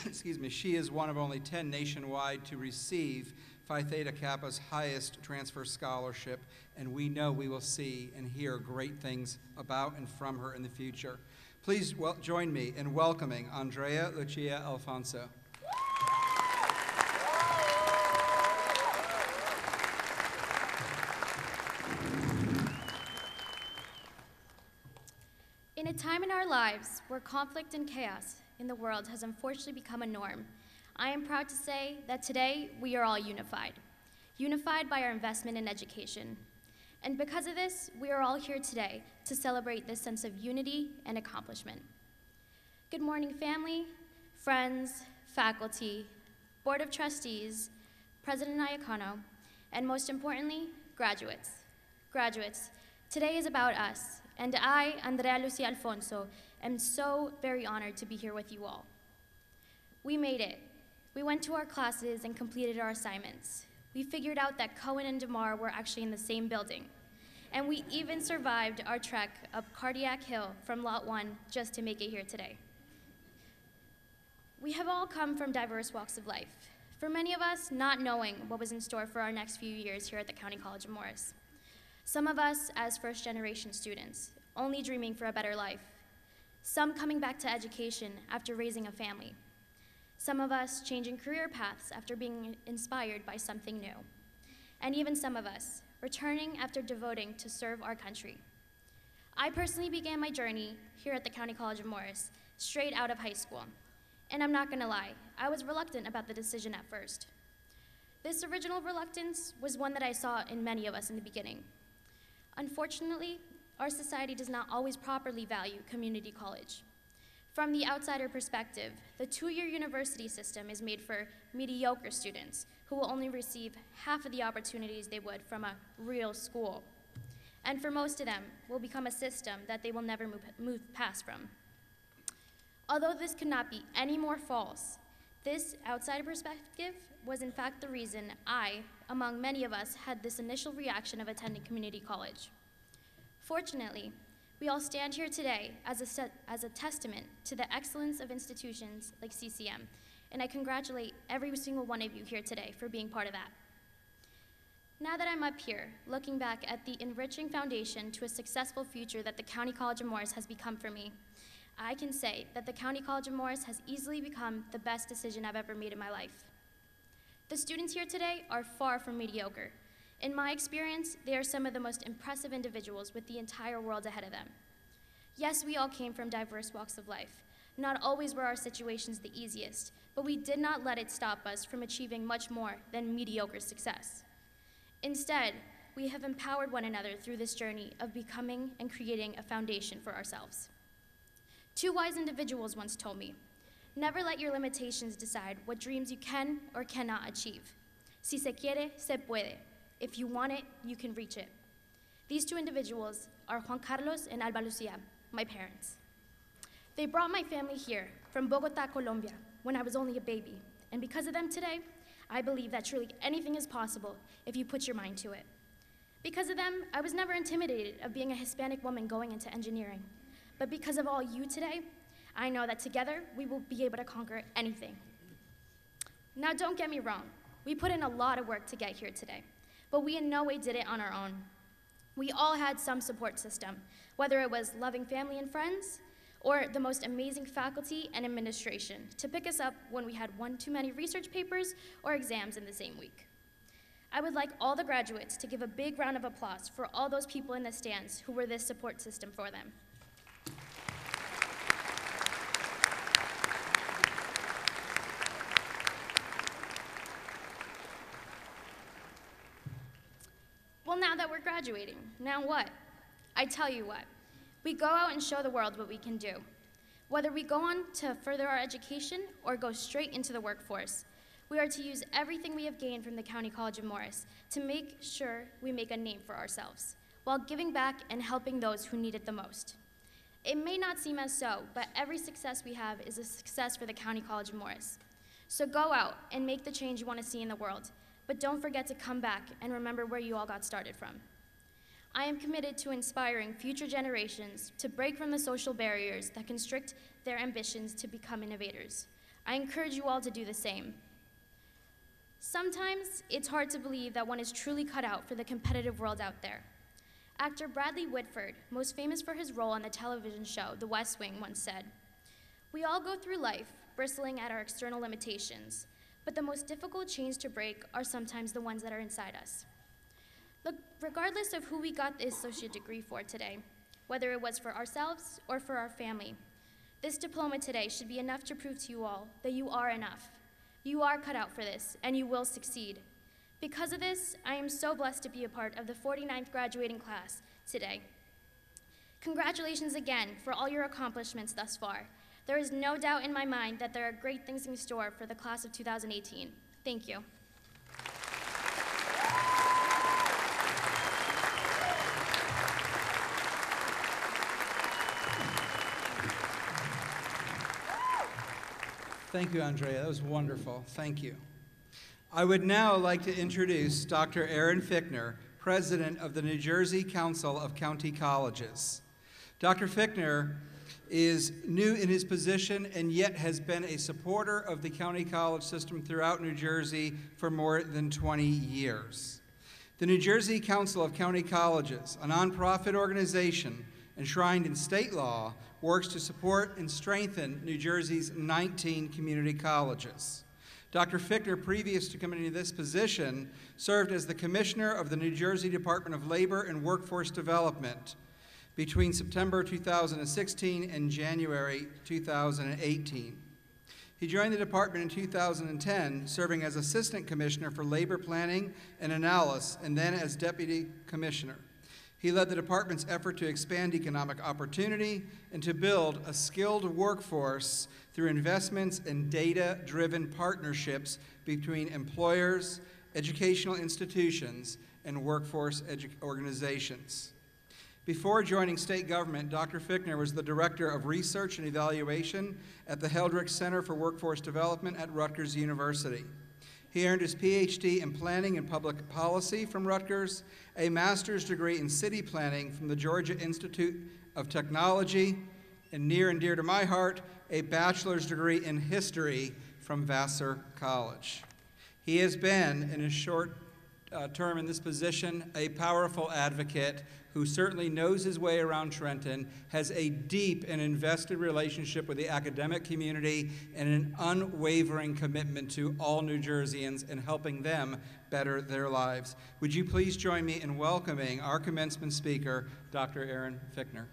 Excuse me, she is one of only 10 nationwide to receive Phi Theta Kappa's highest transfer scholarship, and we know we will see and hear great things about and from her in the future. Please join me in welcoming Andrea Lucia Alfonso. In a time in our lives where conflict and chaos in the world has unfortunately become a norm, I am proud to say that today we are all unified by our investment in education. And because of this, we are all here today to celebrate this sense of unity and accomplishment. Good morning, family, friends, faculty, Board of Trustees, President Iacono, and most importantly, graduates. Graduates, today is about us, and I, Andrea Lucia Alfonso, am so very honored to be here with you all. We made it. We went to our classes and completed our assignments. We figured out that Cohen and DeMar were actually in the same building. And we even survived our trek up Cardiac Hill from Lot 1 just to make it here today. We have all come from diverse walks of life. For many of us, not knowing what was in store for our next few years here at the County College of Morris. Some of us as first-generation students, only dreaming for a better life. Some coming back to education after raising a family. Some of us changing career paths after being inspired by something new. And even some of us returning after devoting to serve our country. I personally began my journey here at the County College of Morris straight out of high school. And I'm not gonna lie, I was reluctant about the decision at first. This original reluctance was one that I saw in many of us in the beginning. Unfortunately, our society does not always properly value community college. From the outsider perspective, the two-year university system is made for mediocre students who will only receive half of the opportunities they would from a real school. And for most of them, will become a system that they will never move past from. Although this could not be any more false, this outsider perspective was in fact the reason I, among many of us, had this initial reaction of attending community college. Fortunately, we all stand here today as a testament to the excellence of institutions like CCM, and I congratulate every single one of you here today for being part of that. Now that I'm up here, looking back at the enriching foundation to a successful future that the County College of Morris has become for me, I can say that the County College of Morris has easily become the best decision I've ever made in my life. The students here today are far from mediocre. In my experience, they are some of the most impressive individuals with the entire world ahead of them. Yes, we all came from diverse walks of life. Not always were our situations the easiest, but we did not let it stop us from achieving much more than mediocre success. Instead, we have empowered one another through this journey of becoming and creating a foundation for ourselves. Two wise individuals once told me, never let your limitations decide what dreams you can or cannot achieve. Si se quiere, se puede. If you want it, you can reach it. These two individuals are Juan Carlos and Alba Lucia, my parents. They brought my family here from Bogota, Colombia, when I was only a baby. And because of them today, I believe that truly anything is possible if you put your mind to it. Because of them, I was never intimidated of being a Hispanic woman going into engineering. But because of all you today, I know that together we will be able to conquer anything. Now don't get me wrong, we put in a lot of work to get here today, but we in no way did it on our own. We all had some support system, whether it was loving family and friends, or the most amazing faculty and administration to pick us up when we had one too many research papers or exams in the same week. I would like all the graduates to give a big round of applause for all those people in the stands who were this support system for them. Well, now that we're graduating, now what? I tell you what, we go out and show the world what we can do. Whether we go on to further our education or go straight into the workforce, we are to use everything we have gained from the County College of Morris to make sure we make a name for ourselves, while giving back and helping those who need it the most. It may not seem as so, but every success we have is a success for the County College of Morris. So go out and make the change you want to see in the world, but don't forget to come back and remember where you all got started from. I am committed to inspiring future generations to break from the social barriers that constrict their ambitions to become innovators. I encourage you all to do the same. Sometimes it's hard to believe that one is truly cut out for the competitive world out there. Actor Bradley Whitford, most famous for his role on the television show The West Wing, once said, "We all go through life bristling at our external limitations, but the most difficult chains to break are sometimes the ones that are inside us." Look, regardless of who we got the associate degree for today, whether it was for ourselves or for our family, this diploma today should be enough to prove to you all that you are enough. You are cut out for this, and you will succeed. Because of this, I am so blessed to be a part of the 49th graduating class today. Congratulations again for all your accomplishments thus far. There is no doubt in my mind that there are great things in store for the class of 2018. Thank you. Thank you, Andrea. That was wonderful. Thank you. I would now like to introduce Dr. Aaron Fichtner, President of the New Jersey Council of County Colleges. Dr. Fichtner is new in his position and yet has been a supporter of the county college system throughout New Jersey for more than 20 years. The New Jersey Council of County Colleges, a nonprofit organization enshrined in state law, works to support and strengthen New Jersey's 19 community colleges. Dr. Fichtner, previous to coming into this position, served as the Commissioner of the New Jersey Department of Labor and Workforce Development between September 2016 and January 2018. He joined the department in 2010, serving as Assistant Commissioner for Labor Planning and Analysis, and then as Deputy Commissioner. He led the department's effort to expand economic opportunity and to build a skilled workforce through investments in data-driven partnerships between employers, educational institutions, and workforce organizations. Before joining state government, Dr. Fichtner was the Director of Research and Evaluation at the Heldrick Center for Workforce Development at Rutgers University. He earned his PhD in Planning and Public Policy from Rutgers, a master's degree in City Planning from the Georgia Institute of Technology, and near and dear to my heart, a bachelor's degree in History from Vassar College. He has been, in his short term in this position, a powerful advocate who certainly knows his way around Trenton, has a deep and invested relationship with the academic community, and an unwavering commitment to all New Jerseyans and helping them better their lives. Would you please join me in welcoming our commencement speaker, Dr. Aaron Fichtner.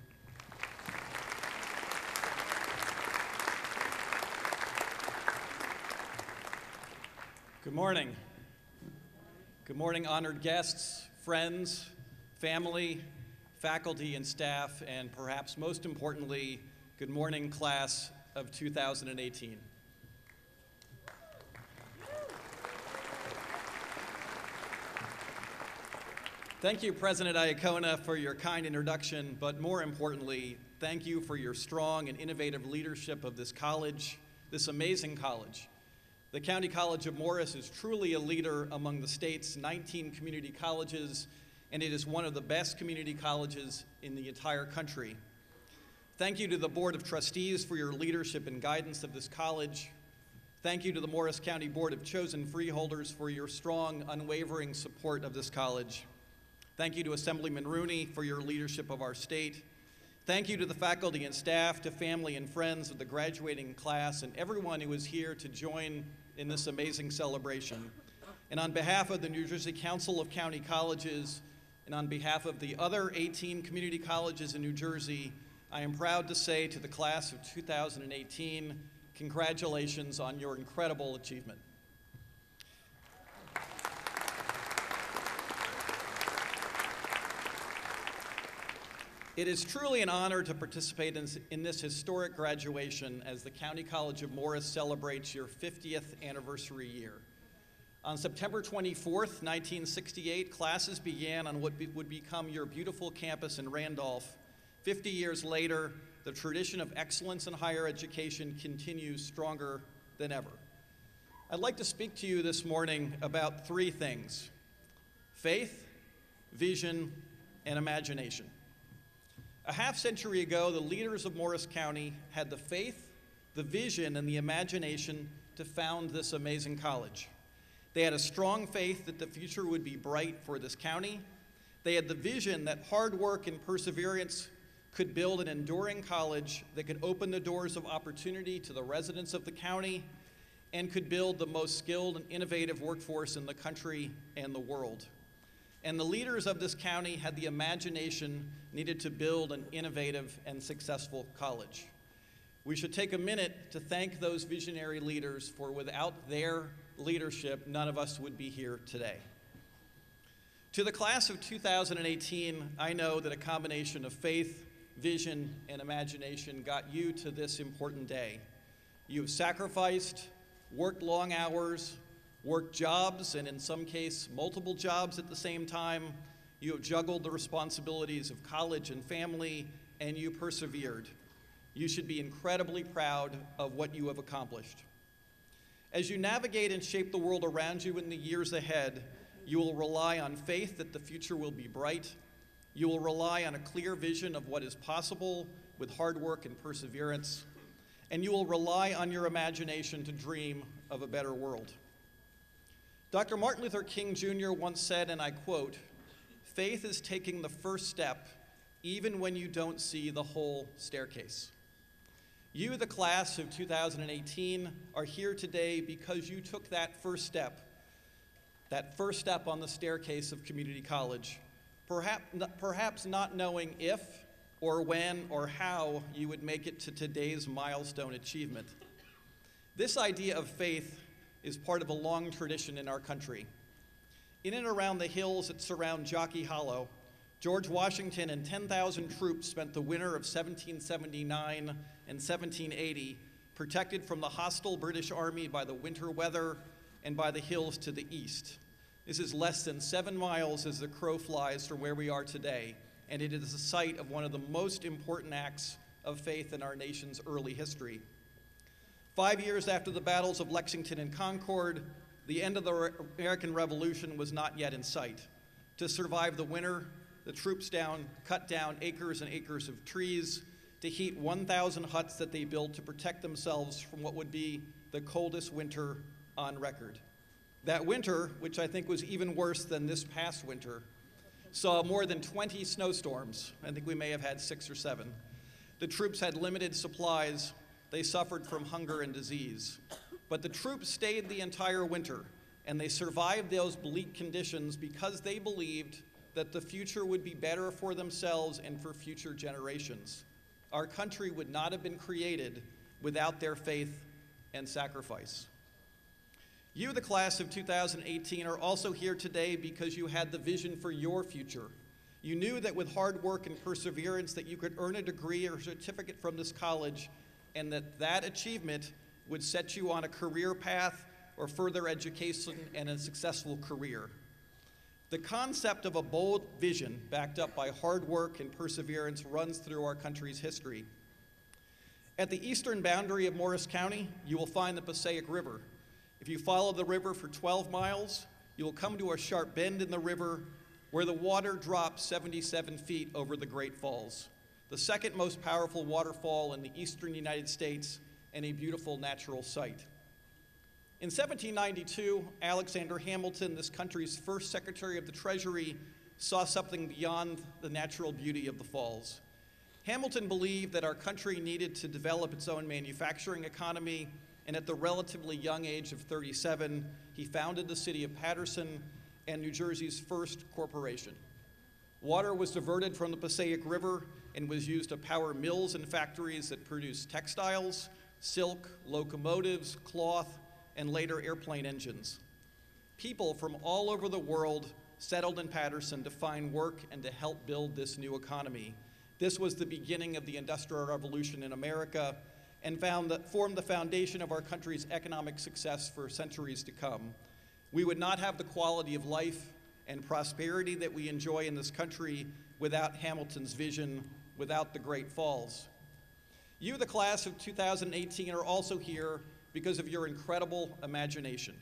Good morning. Good morning, honored guests, friends, family, faculty and staff, and perhaps most importantly, good morning, class of 2018. Thank you, President Iacona, for your kind introduction, but more importantly, thank you for your strong and innovative leadership of this college, this amazing college. The County College of Morris is truly a leader among the state's 19 community colleges, and it is one of the best community colleges in the entire country. Thank you to the Board of Trustees for your leadership and guidance of this college. Thank you to the Morris County Board of Chosen Freeholders for your strong, unwavering support of this college. Thank you to Assemblyman Rooney for your leadership of our state. Thank you to the faculty and staff, to family and friends of the graduating class, and everyone who is here to join in this amazing celebration. And on behalf of the New Jersey Council of County Colleges, and on behalf of the other 18 community colleges in New Jersey, I am proud to say to the class of 2018, congratulations on your incredible achievement. It is truly an honor to participate in this historic graduation as the County College of Morris celebrates your 50th anniversary year. On September 24th, 1968, classes began on what would become your beautiful campus in Randolph. 50 years later, the tradition of excellence in higher education continues stronger than ever. I'd like to speak to you this morning about three things: faith, vision, and imagination. A half-century ago, the leaders of Morris County had the faith, the vision, and the imagination to found this amazing college. They had a strong faith that the future would be bright for this county. They had the vision that hard work and perseverance could build an enduring college that could open the doors of opportunity to the residents of the county and could build the most skilled and innovative workforce in the country and the world. And the leaders of this county had the imagination needed to build an innovative and successful college. We should take a minute to thank those visionary leaders, for without their leadership, none of us would be here today. To the class of 2018, I know that a combination of faith, vision, and imagination got you to this important day. You have sacrificed, worked long hours, worked jobs, and in some cases, multiple jobs at the same time. You have juggled the responsibilities of college and family, and you persevered. You should be incredibly proud of what you have accomplished. As you navigate and shape the world around you in the years ahead, you will rely on faith that the future will be bright. You will rely on a clear vision of what is possible with hard work and perseverance. And you will rely on your imagination to dream of a better world. Dr. Martin Luther King Jr. once said, and I quote, "Faith is taking the first step even when you don't see the whole staircase." You, the class of 2018, are here today because you took that first step on the staircase of community college, perhaps not knowing if or when or how you would make it to today's milestone achievement. This idea of faith is part of a long tradition in our country. In and around the hills that surround Jockey Hollow, George Washington and 10,000 troops spent the winter of 1779 and 1780 protected from the hostile British Army by the winter weather and by the hills to the east. This is less than 7 miles as the crow flies from where we are today, and it is the site of one of the most important acts of faith in our nation's early history. 5 years after the battles of Lexington and Concord, the end of the American Revolution was not yet in sight. To survive the winter, the troops cut down acres and acres of trees to heat 1,000 huts that they built to protect themselves from what would be the coldest winter on record. That winter, which I think was even worse than this past winter, saw more than 20 snowstorms. I think we may have had 6 or 7. The troops had limited supplies. They suffered from hunger and disease. But the troops stayed the entire winter, and they survived those bleak conditions because they believed that the future would be better for themselves and for future generations. Our country would not have been created without their faith and sacrifice. You, the class of 2018, are also here today because you had the vision for your future. You knew that with hard work and perseverance that you could earn a degree or certificate from this college, and that achievement would set you on a career path or further education and a successful career. The concept of a bold vision backed up by hard work and perseverance runs through our country's history. At the eastern boundary of Morris County, you will find the Passaic River. If you follow the river for 12 miles, you will come to a sharp bend in the river where the water drops 77 feet over the Great Falls, the second most powerful waterfall in the eastern United States and a beautiful natural site. In 1792, Alexander Hamilton, this country's first Secretary of the Treasury, saw something beyond the natural beauty of the falls. Hamilton believed that our country needed to develop its own manufacturing economy, and at the relatively young age of 37, he founded the city of Paterson and New Jersey's first corporation. Water was diverted from the Passaic River and was used to power mills and factories that produced textiles, silk, locomotives, cloth, and later airplane engines. People from all over the world settled in Paterson to find work and to help build this new economy. This was the beginning of the Industrial Revolution in America and formed the foundation of our country's economic success for centuries to come. We would not have the quality of life and prosperity that we enjoy in this country without Hamilton's vision, without the Great Falls. You, the class of 2018, are also here because of your incredible imagination.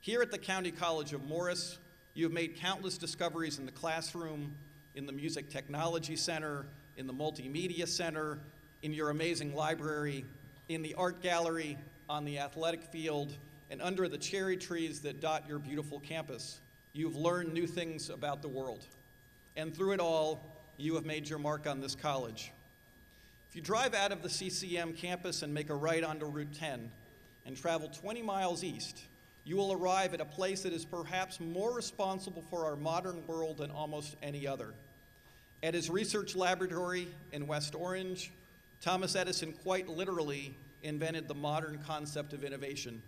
Here at the County College of Morris, you have made countless discoveries in the classroom, in the Music Technology Center, in the Multimedia Center, in your amazing library, in the art gallery, on the athletic field, and under the cherry trees that dot your beautiful campus. You've learned new things about the world. And through it all, you have made your mark on this college. If you drive out of the CCM campus and make a right onto Route 10 and travel 20 miles east, you will arrive at a place that is perhaps more responsible for our modern world than almost any other. At his research laboratory in West Orange, Thomas Edison quite literally invented the modern concept of innovation.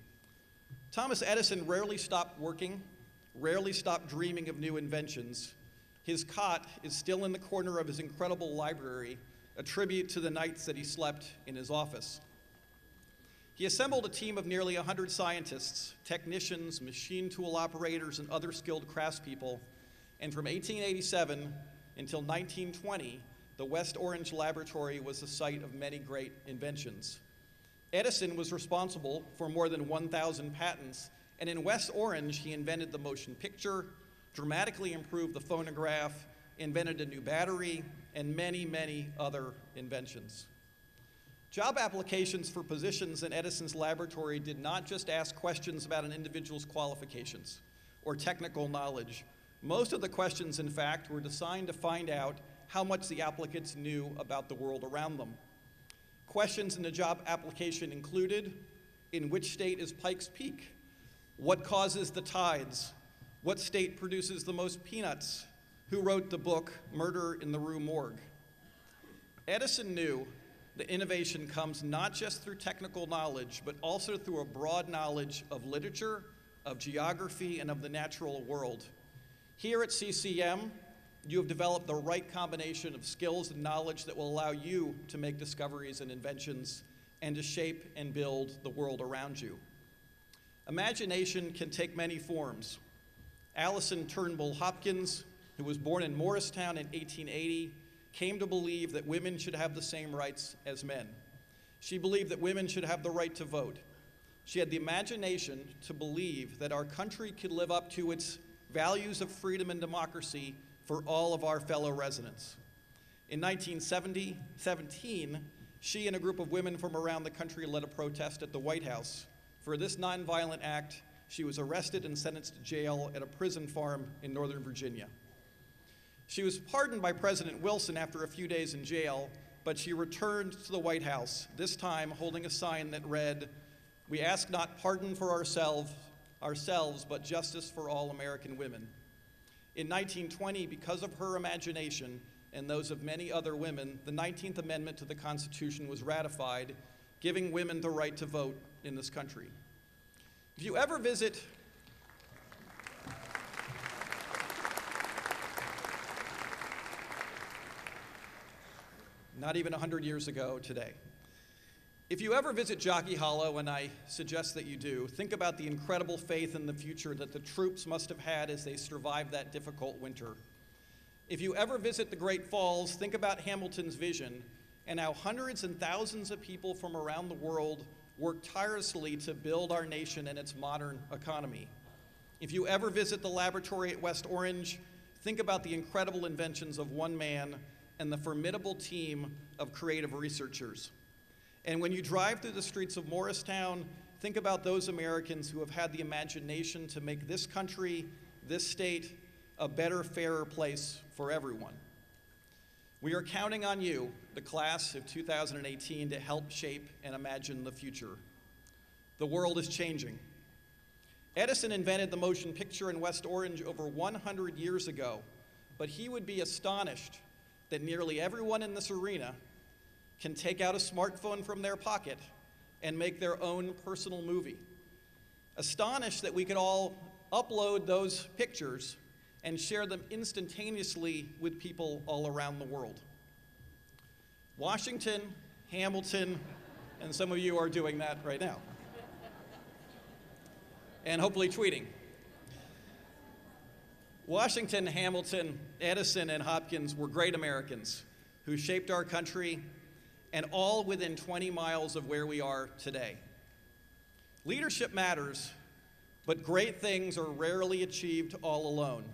Thomas Edison rarely stopped working, rarely stopped dreaming of new inventions. His cot is still in the corner of his incredible library, a tribute to the nights that he slept in his office. He assembled a team of nearly 100 scientists, technicians, machine tool operators, and other skilled craftspeople, and from 1887 until 1920, the West Orange Laboratory was the site of many great inventions. Edison was responsible for more than 1,000 patents, and in West Orange, he invented the motion picture, dramatically improved the phonograph, invented a new battery, and many, many other inventions. Job applications for positions in Edison's laboratory did not just ask questions about an individual's qualifications or technical knowledge. Most of the questions, in fact, were designed to find out how much the applicants knew about the world around them. Questions in the job application included, in which state is Pikes Peak? What causes the tides? What state produces the most peanuts? Who wrote the book, Murder in the Rue Morgue? Edison knew that innovation comes not just through technical knowledge, but also through a broad knowledge of literature, of geography, and of the natural world. Here at CCM, you have developed the right combination of skills and knowledge that will allow you to make discoveries and inventions and to shape and build the world around you. Imagination can take many forms. Allison Turnbull Hopkins, who was born in Morristown in 1880, came to believe that women should have the same rights as men. She believed that women should have the right to vote. She had the imagination to believe that our country could live up to its values of freedom and democracy for all of our fellow residents. In 1917, she and a group of women from around the country led a protest at the White House. For this nonviolent act, she was arrested and sentenced to jail at a prison farm in Northern Virginia. She was pardoned by President Wilson after a few days in jail, but she returned to the White House, this time holding a sign that read, "We ask not pardon for ourselves, but justice for all American women." In 1920, because of her imagination and those of many other women, the 19th Amendment to the Constitution was ratified, giving women the right to vote in this country. If you ever visit not even 100 years ago today. If you ever visit Jockey Hollow, and I suggest that you do, think about the incredible faith in the future that the troops must have had as they survived that difficult winter. If you ever visit the Great Falls, think about Hamilton's vision and how hundreds and thousands of people from around the world worked tirelessly to build our nation and its modern economy. If you ever visit the laboratory at West Orange, think about the incredible inventions of one man and the formidable team of creative researchers. And when you drive through the streets of Morristown, think about those Americans who have had the imagination to make this country, this state, a better, fairer place for everyone. We are counting on you, the class of 2018, to help shape and imagine the future. The world is changing. Edison invented the motion picture in West Orange over 100 years ago, but he would be astonished that nearly everyone in this arena can take out a smartphone from their pocket and make their own personal movie. Astonished that we could all upload those pictures and share them instantaneously with people all around the world. Washington, Hamilton, and some of you are doing that right now. And hopefully tweeting. Washington, Hamilton, Edison, and Hopkins were great Americans who shaped our country, and all within 20 miles of where we are today. Leadership matters, but great things are rarely achieved all alone.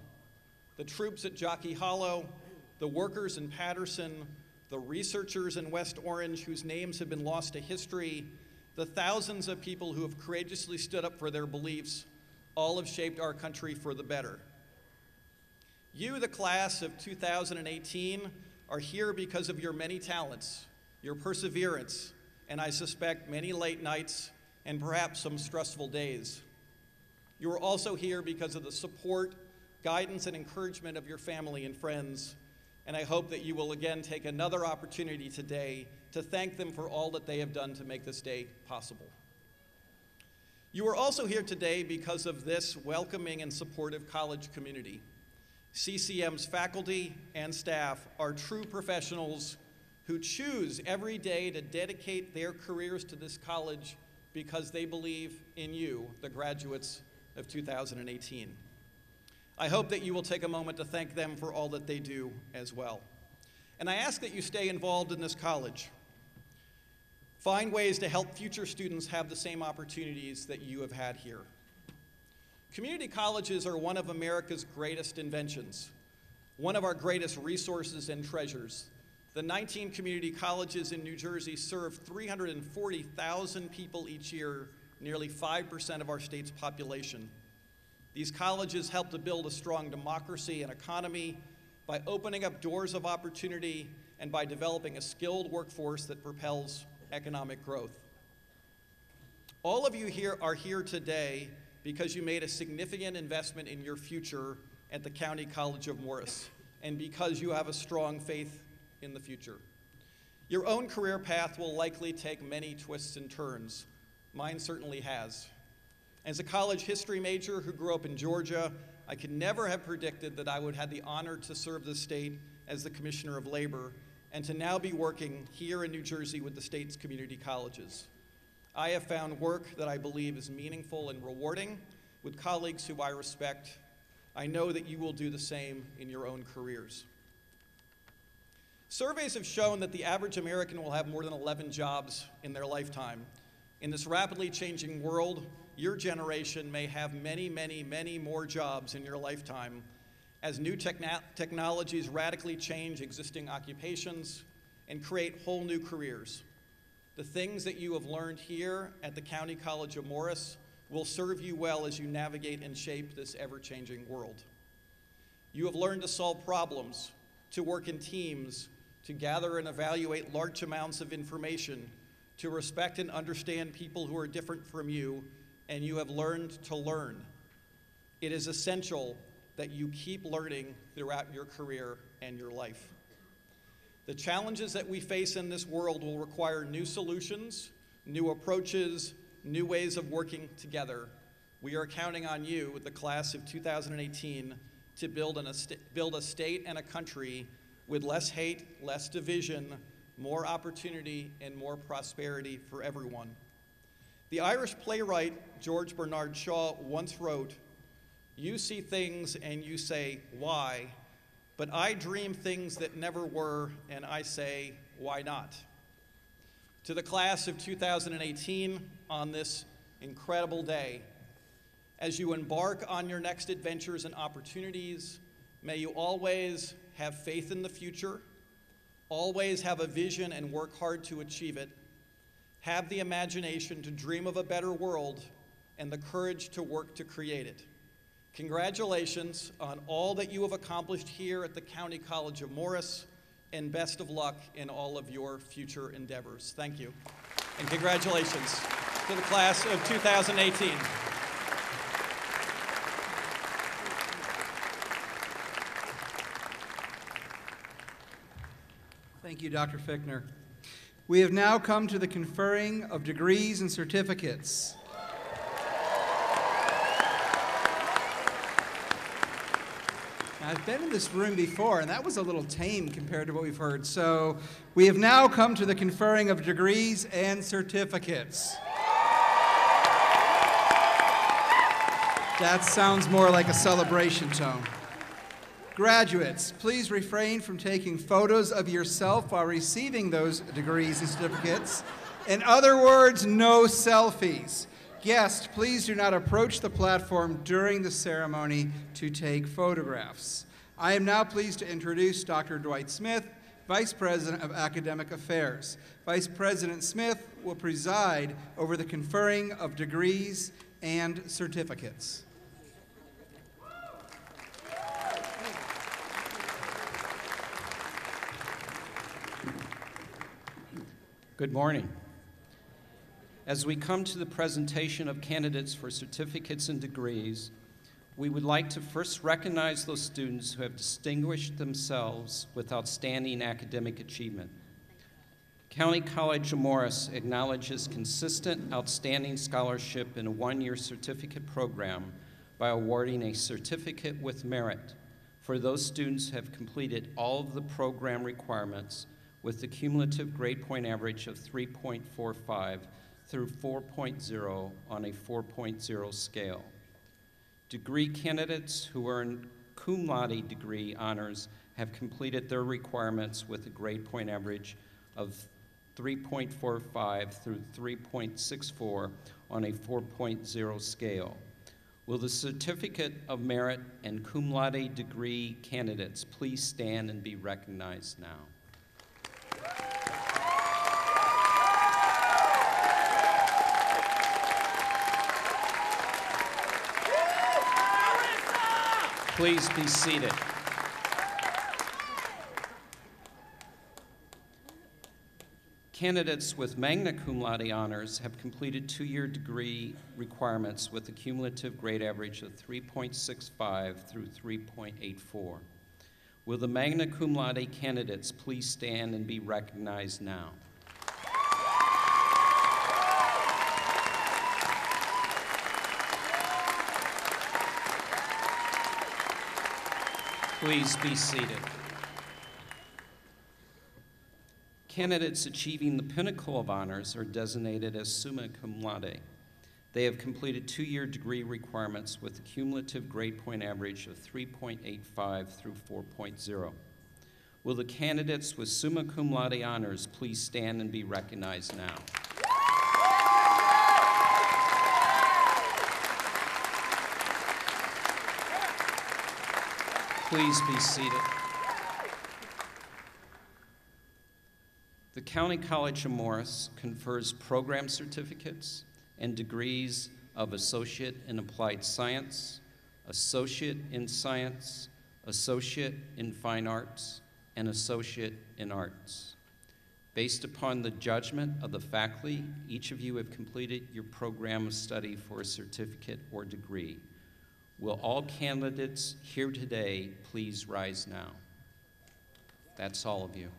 The troops at Jockey Hollow, the workers in Patterson, the researchers in West Orange whose names have been lost to history, the thousands of people who have courageously stood up for their beliefs, all have shaped our country for the better. You, the class of 2018, are here because of your many talents, your perseverance, and I suspect many late nights and perhaps some stressful days. You are also here because of the support, guidance, and encouragement of your family and friends, and I hope that you will again take another opportunity today to thank them for all that they have done to make this day possible. You are also here today because of this welcoming and supportive college community. CCM's faculty and staff are true professionals who choose every day to dedicate their careers to this college because they believe in you, the graduates of 2018. I hope that you will take a moment to thank them for all that they do as well. And I ask that you stay involved in this college. Find ways to help future students have the same opportunities that you have had here. Community colleges are one of America's greatest inventions, one of our greatest resources and treasures. The 19 community colleges in New Jersey serve 340,000 people each year, nearly 5% of our state's population. These colleges help to build a strong democracy and economy by opening up doors of opportunity and by developing a skilled workforce that propels economic growth. All of you here are here today because you made a significant investment in your future at the County College of Morris, and because you have a strong faith in the future. Your own career path will likely take many twists and turns. Mine certainly has. As a college history major who grew up in Georgia, I could never have predicted that I would have the honor to serve the state as the Commissioner of Labor, and to now be working here in New Jersey with the state's community colleges. I have found work that I believe is meaningful and rewarding with colleagues who I respect. I know that you will do the same in your own careers. Surveys have shown that the average American will have more than 11 jobs in their lifetime. In this rapidly changing world, your generation may have many, many, many more jobs in your lifetime as new technologies radically change existing occupations and create whole new careers. The things that you have learned here at the County College of Morris will serve you well as you navigate and shape this ever-changing world. You have learned to solve problems, to work in teams, to gather and evaluate large amounts of information, to respect and understand people who are different from you, and you have learned to learn. It is essential that you keep learning throughout your career and your life. The challenges that we face in this world will require new solutions, new approaches, new ways of working together. We are counting on you with the class of 2018 to build a state and a country with less hate, less division, more opportunity, and more prosperity for everyone. The Irish playwright George Bernard Shaw once wrote, "You see things and you say, why? But I dream things that never were, and I say, why not?" To the class of 2018 on this incredible day, as you embark on your next adventures and opportunities, may you always have faith in the future, always have a vision and work hard to achieve it, have the imagination to dream of a better world, and the courage to work to create it. Congratulations on all that you have accomplished here at the County College of Morris, and best of luck in all of your future endeavors. Thank you, and congratulations to the class of 2018. Thank you, Dr. Fichtner. We have now come to the conferring of degrees and certificates. I've been in this room before, and that was a little tame compared to what we've heard. So we have now come to the conferring of degrees and certificates. That sounds more like a celebration tone. Graduates, please refrain from taking photos of yourself while receiving those degrees and certificates. In other words, no selfies. Guests, please do not approach the platform during the ceremony to take photographs. I am now pleased to introduce Dr. Dwight Smith, Vice President of Academic Affairs. Vice President Smith will preside over the conferring of degrees and certificates. Good morning. As we come to the presentation of candidates for certificates and degrees, we would like to first recognize those students who have distinguished themselves with outstanding academic achievement. County College of Morris acknowledges consistent, outstanding scholarship in a one-year certificate program by awarding a certificate with merit for those students who have completed all of the program requirements with the cumulative grade point average of 3.45 through 4.0 on a 4.0 scale. Degree candidates who earn cum laude degree honors have completed their requirements with a grade point average of 3.45 through 3.64 on a 4.0 scale. Will the Certificate of Merit and cum laude degree candidates please stand and be recognized now? Please be seated. Candidates with magna cum laude honors have completed two-year degree requirements with a cumulative grade average of 3.65 through 3.84. Will the magna cum laude candidates please stand and be recognized now? Please be seated. Candidates achieving the pinnacle of honors are designated as summa cum laude. They have completed two-year degree requirements with a cumulative grade point average of 3.85 through 4.0. Will the candidates with summa cum laude honors please stand and be recognized now? Please be seated. The County College of Morris confers program certificates and degrees of Associate in Applied Science, Associate in Science, Associate in Fine Arts, and Associate in Arts. Based upon the judgment of the faculty, each of you have completed your program of study for a certificate or degree. Will all candidates here today please rise now? That's all of you.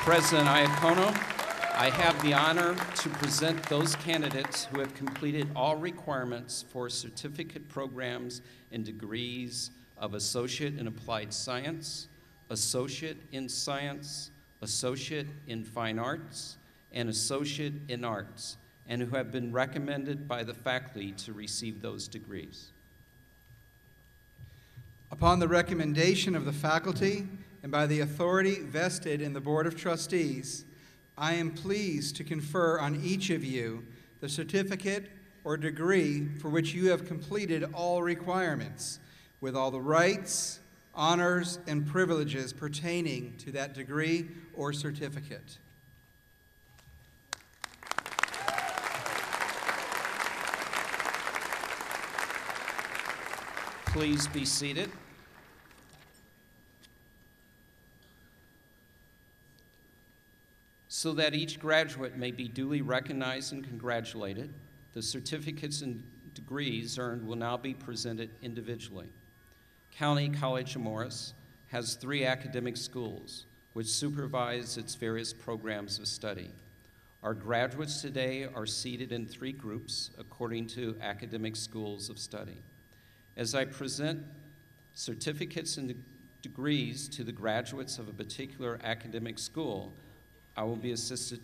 President Iacono, I have the honor to present those candidates who have completed all requirements for certificate programs and degrees of Associate in Applied Science, Associate in Science, Associate in Fine Arts, and Associate in Arts, and who have been recommended by the faculty to receive those degrees. Upon the recommendation of the faculty and by the authority vested in the Board of Trustees, I am pleased to confer on each of you the certificate or degree for which you have completed all requirements, with all the rights, honors, and privileges pertaining to that degree or certificate. Please be seated. So that each graduate may be duly recognized and congratulated, the certificates and degrees earned will now be presented individually. County College of Morris has 3 academic schools which supervise its various programs of study. Our graduates today are seated in 3 groups according to academic schools of study. As I present certificates and degrees to the graduates of a particular academic school, I will be assisted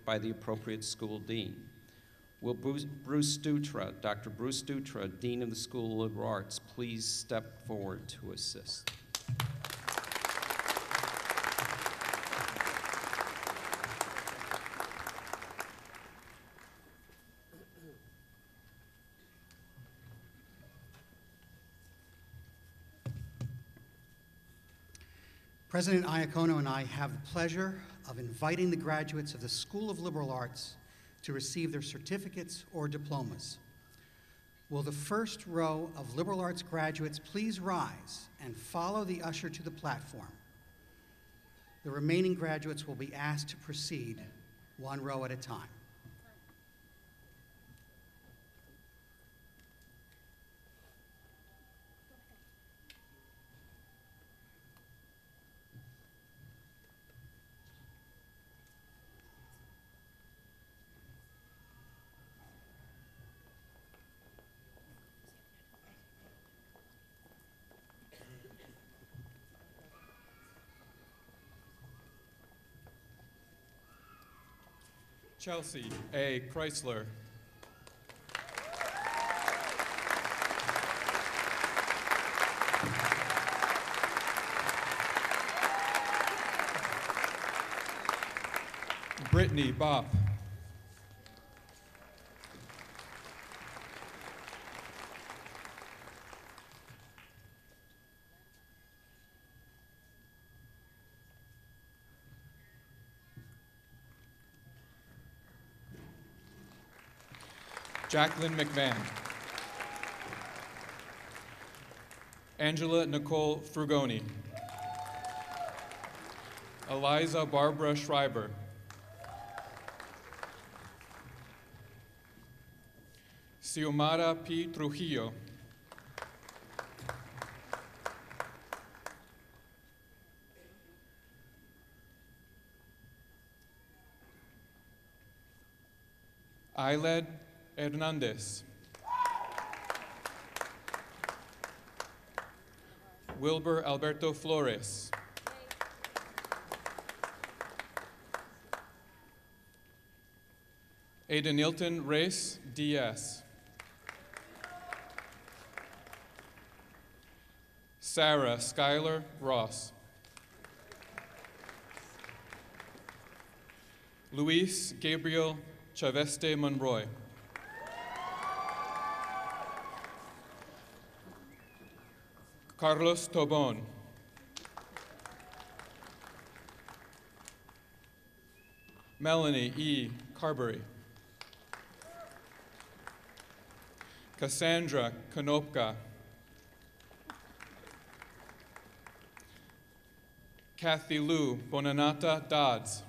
by the appropriate school dean. Will Bruce Dutra, Dr. Bruce Dutra, Dean of the School of Liberal Arts, please step forward to assist? President Iacono and I have the pleasure of inviting the graduates of the School of Liberal Arts to receive their certificates or diplomas. Will the first row of liberal arts graduates please rise and follow the usher to the platform? The remaining graduates will be asked to proceed 1 row at a time. Chelsea A. Chrysler. Brittany Bopp. Jacqueline McVan. Angela Nicole Frugoni. Eliza Barbara Schreiber. Xiomara P. Trujillo. Ailed Hernandez. Wilbur Alberto Flores. Adenilton Reyes Diaz. Sarah Skylar Ross. Luis Gabriel Chaveste Monroy. Carlos Tobon. Melanie E. Carberry. Cassandra Konopka. Kathy Lou Bonanata Dodds.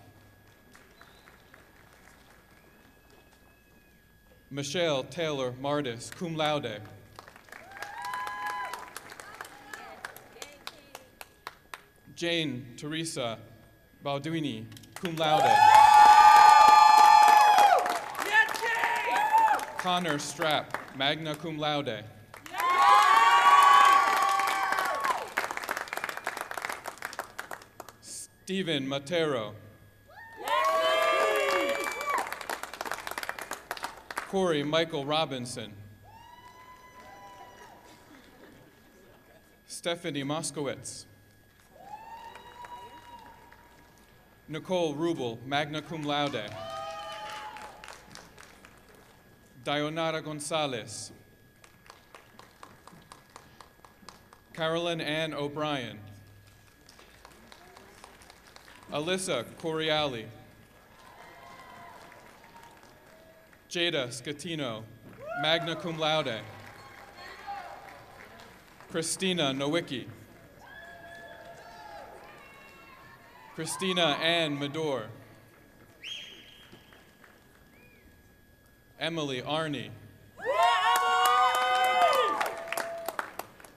Michelle Taylor Mardis, cum laude. Jane Teresa Balduini, cum laude. Connor Strapp, magna cum laude. Stephen Matero. Corey Michael Robinson. Stephanie Moskowitz. Nicole Rubel, magna cum laude. Dionara Gonzalez. Carolyn Ann O'Brien. Alyssa Coriali. Jada Scatino, magna cum laude. Christina Nowicki. Christina Ann Medor. Emily Arney.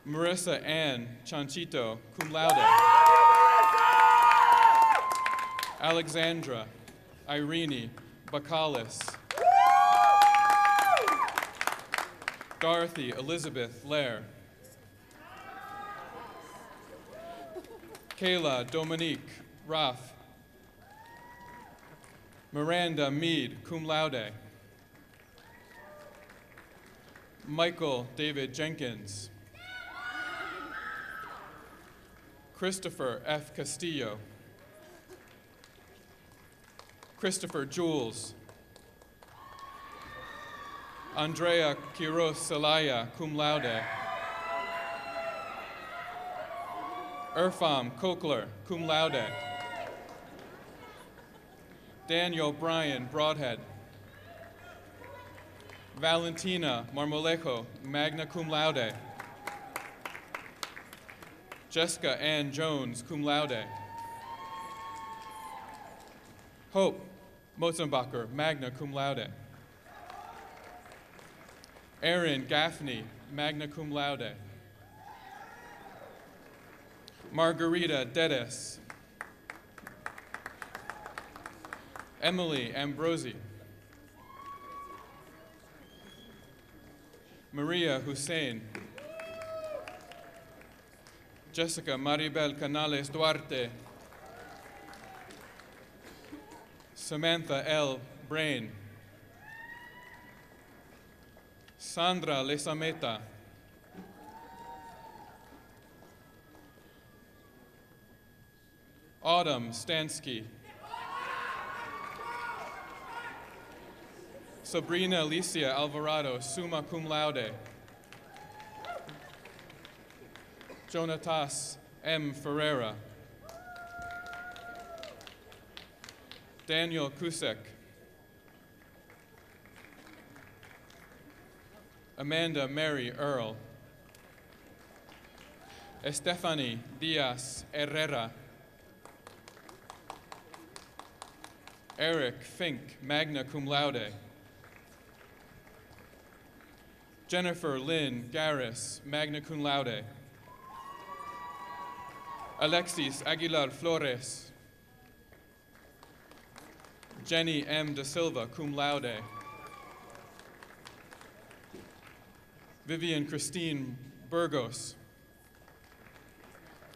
Marissa Ann Chanchito, cum laude. Alexandra Irene Bacalus. Dorothy Elizabeth Lair. Kayla Dominique Roth. Miranda Mead, cum laude. Michael David Jenkins. Christopher F. Castillo. Christopher Jules. Andrea Quiroz Celaya, cum laude. Irfam Kokler, cum laude. Daniel Bryan Broadhead. Valentina Marmolejo, magna cum laude. Jessica Ann Jones, cum laude. Hope Motzenbacher, magna cum laude. Aaron Gaffney, magna cum laude. Margarita Dedes. Emily Ambrosi. Maria Hussein. Jessica Maribel Canales Duarte. Samantha L. Brain. Sandra Lesameta. Autumn Stansky. Sabrina Alicia Alvarado, summa cum laude. Jonatas M. Ferreira. Daniel Kusek. Amanda Mary Earl. Estefany Diaz Herrera. Eric Fink, magna cum laude. Jennifer Lynn Garris, magna cum laude. Alexis Aguilar Flores. Jenny M. Da Silva, cum laude. Vivian Christine Burgos.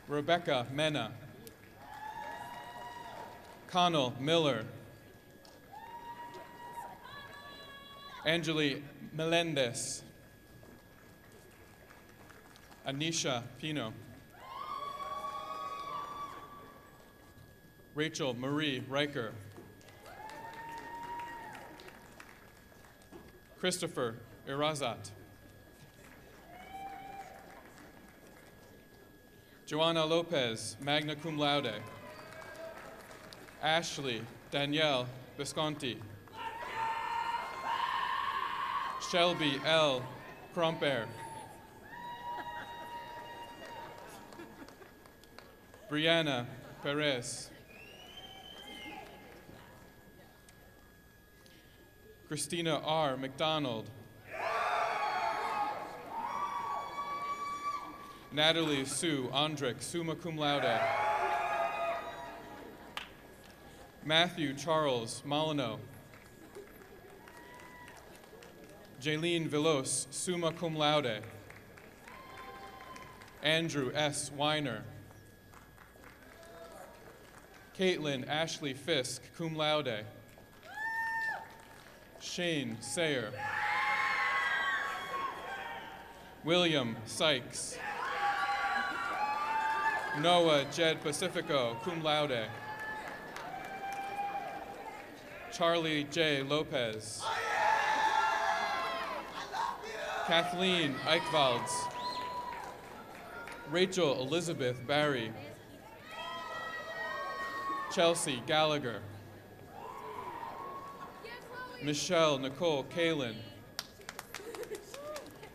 Rebecca Mena. Connell Miller. Angeli Melendez. Anisha Pino. Rachel Marie Riker. Christopher Irazat. Joanna Lopez, magna cum laude. Ashley Danielle Visconti. Shelby L. Cromper. Brianna Perez. Christina R. McDonald. Natalie Sue Andrick, summa cum laude. Matthew Charles Molyneux. Jaylene Villos, summa cum laude. Andrew S. Weiner. Caitlin Ashley Fisk, cum laude. Shane Sayer. William Sykes. Noah Jed Pacifico, cum laude. Charlie J. Lopez. Kathleen Eichwalds. Rachel Elizabeth Barry. Chelsea Gallagher. Michelle Nicole Kalin.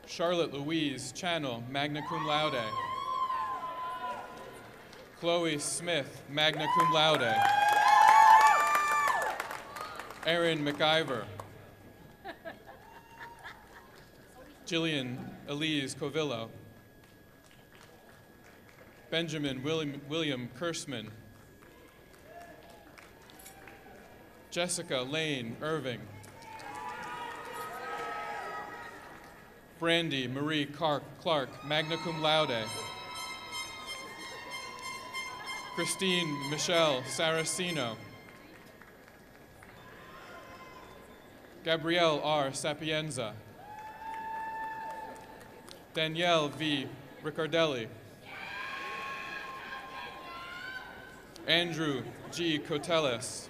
Charlotte Louise Channel, magna cum laude. Chloe Smith, magna cum laude. Erin McIver. Jillian Elise Covillo. Benjamin William Kursman. Jessica Lane Irving. Brandy Marie Clark, magna cum laude. Christine Michelle Saraceno. Gabrielle R. Sapienza. Danielle V. Riccardelli. Andrew G. Coteles.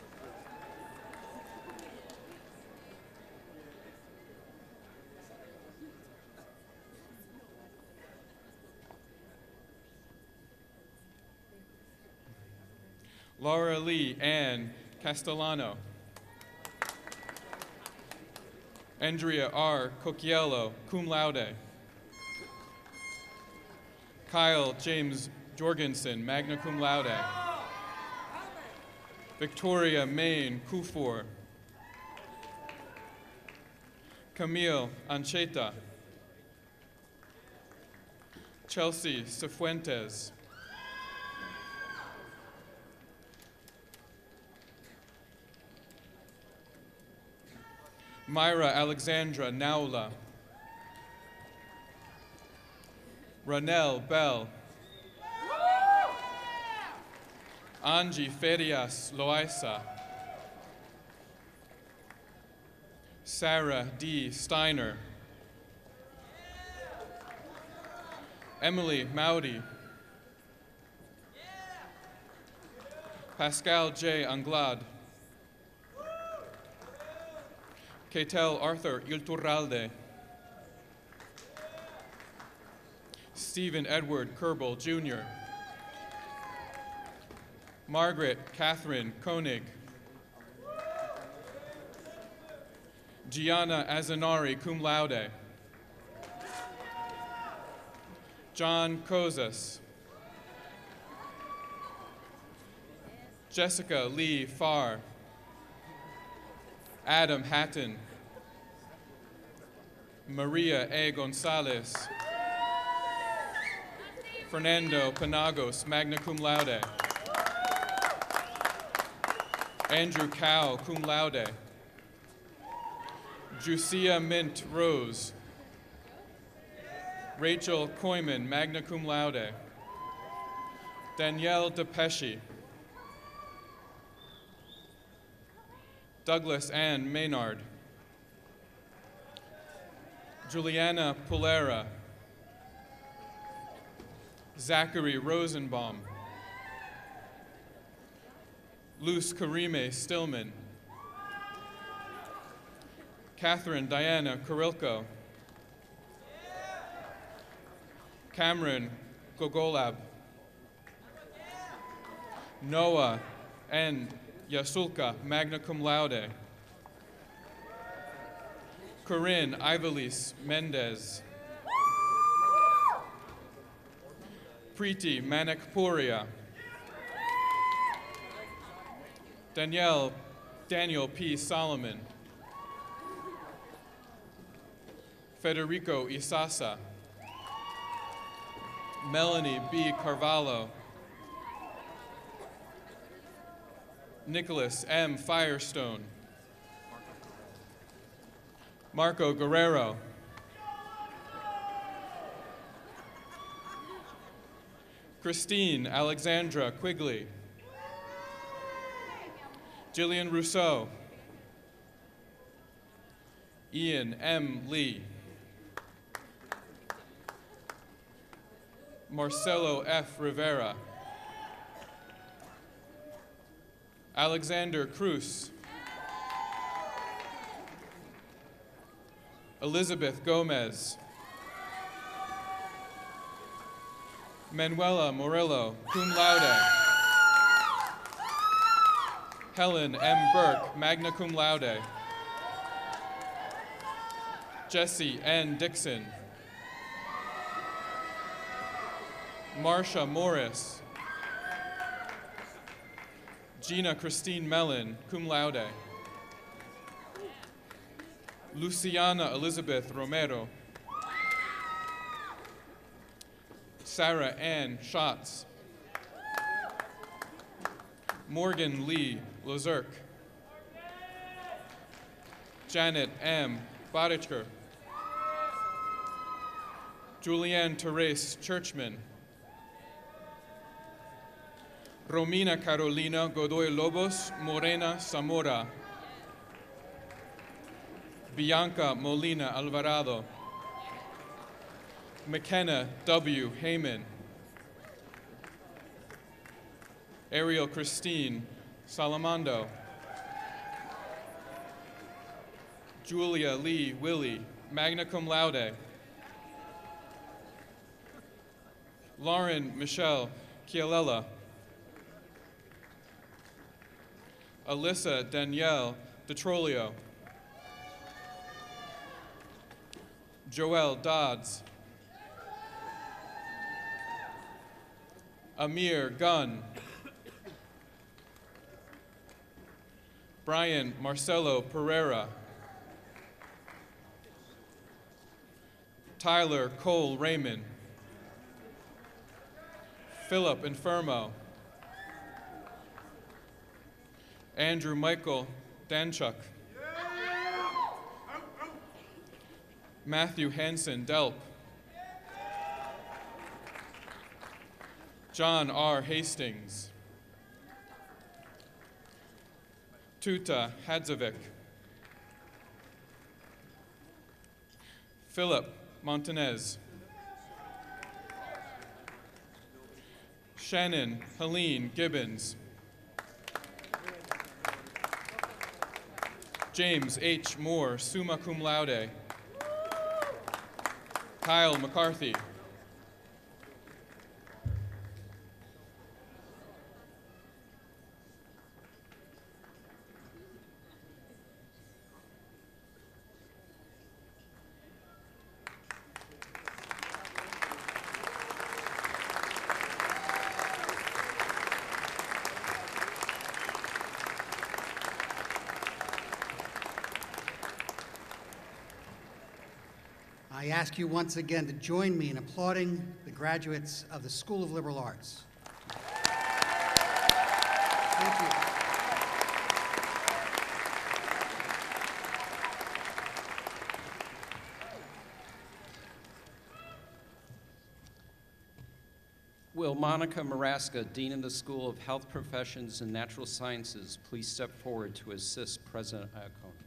Laura Lee Ann Castellano. Andrea R. Cocchiello, cum laude. Kyle James Jorgensen, magna cum laude. Victoria Main Kufor. Camille Ancheta. Chelsea Cifuentes. Myra Alexandra Naula. Ranel Bell. Angie Ferias Loaiza. Sarah D. Steiner. Emily Maudi. Pascal J. Anglad. Ketel Arthur Ilturralde. Stephen Edward Kerbel, Jr. Margaret Catherine Koenig. Gianna Azanari, cum laude. John Kozas. Jessica Lee Farr. Adam Hatton. Maria A. Gonzalez. Fernando Panagos, magna cum laude. Andrew Cow, cum laude. Jusia Mint Rose. Rachel Koyman, magna cum laude. Danielle DePesci. Douglas Ann Maynard. Juliana Pulera. Zachary Rosenbaum. Luz Karime Stillman. Catherine Diana Karilko. Cameron Gogolab. Noah N. Yasulka, magna cum laude. Corinne Ivalis Mendez. Preeti Manakpuria. Daniel P. Solomon. Federico Isasa. Melanie B. Carvalho. Nicholas M. Firestone. Marco Guerrero. Christine Alexandra Quigley. Jillian Rousseau. Ian M. Lee. Marcelo F. Rivera. Alexander Cruz. Elizabeth Gomez. Manuela Morillo, cum laude. Helen M. Burke, magna cum laude. Jesse N. Dixon. Marsha Morris. Gina Christine Mellon, cum laude. Luciana Elizabeth Romero. Sarah Ann Schatz. Morgan Lee Lozerk. Janet M. Barichker, Julianne Therese Churchman, Romina Carolina Godoy Lobos Morena Zamora, Bianca Molina Alvarado, McKenna W. Heyman, Ariel Christine Salamando, Julia Lee Willie, magna cum laude, Lauren Michelle Chialella, Alyssa Danielle DeTrolio, Joelle Dodds, Amir Gunn, Brian Marcelo Pereira, Tyler Cole Raymond, Philip Infermo, Andrew Michael Danchuk, Matthew Hansen Delp, John R. Hastings, Tuta Hadzovic, Philip Montanez, Shannon Helene Gibbons, James H. Moore, summa cum laude, Kyle McCarthy, I ask you once again to join me in applauding the graduates of the School of Liberal Arts. Thank you. Will Monica Maraska, Dean of the School of Health Professions and Natural Sciences, please step forward to assist President Iacona?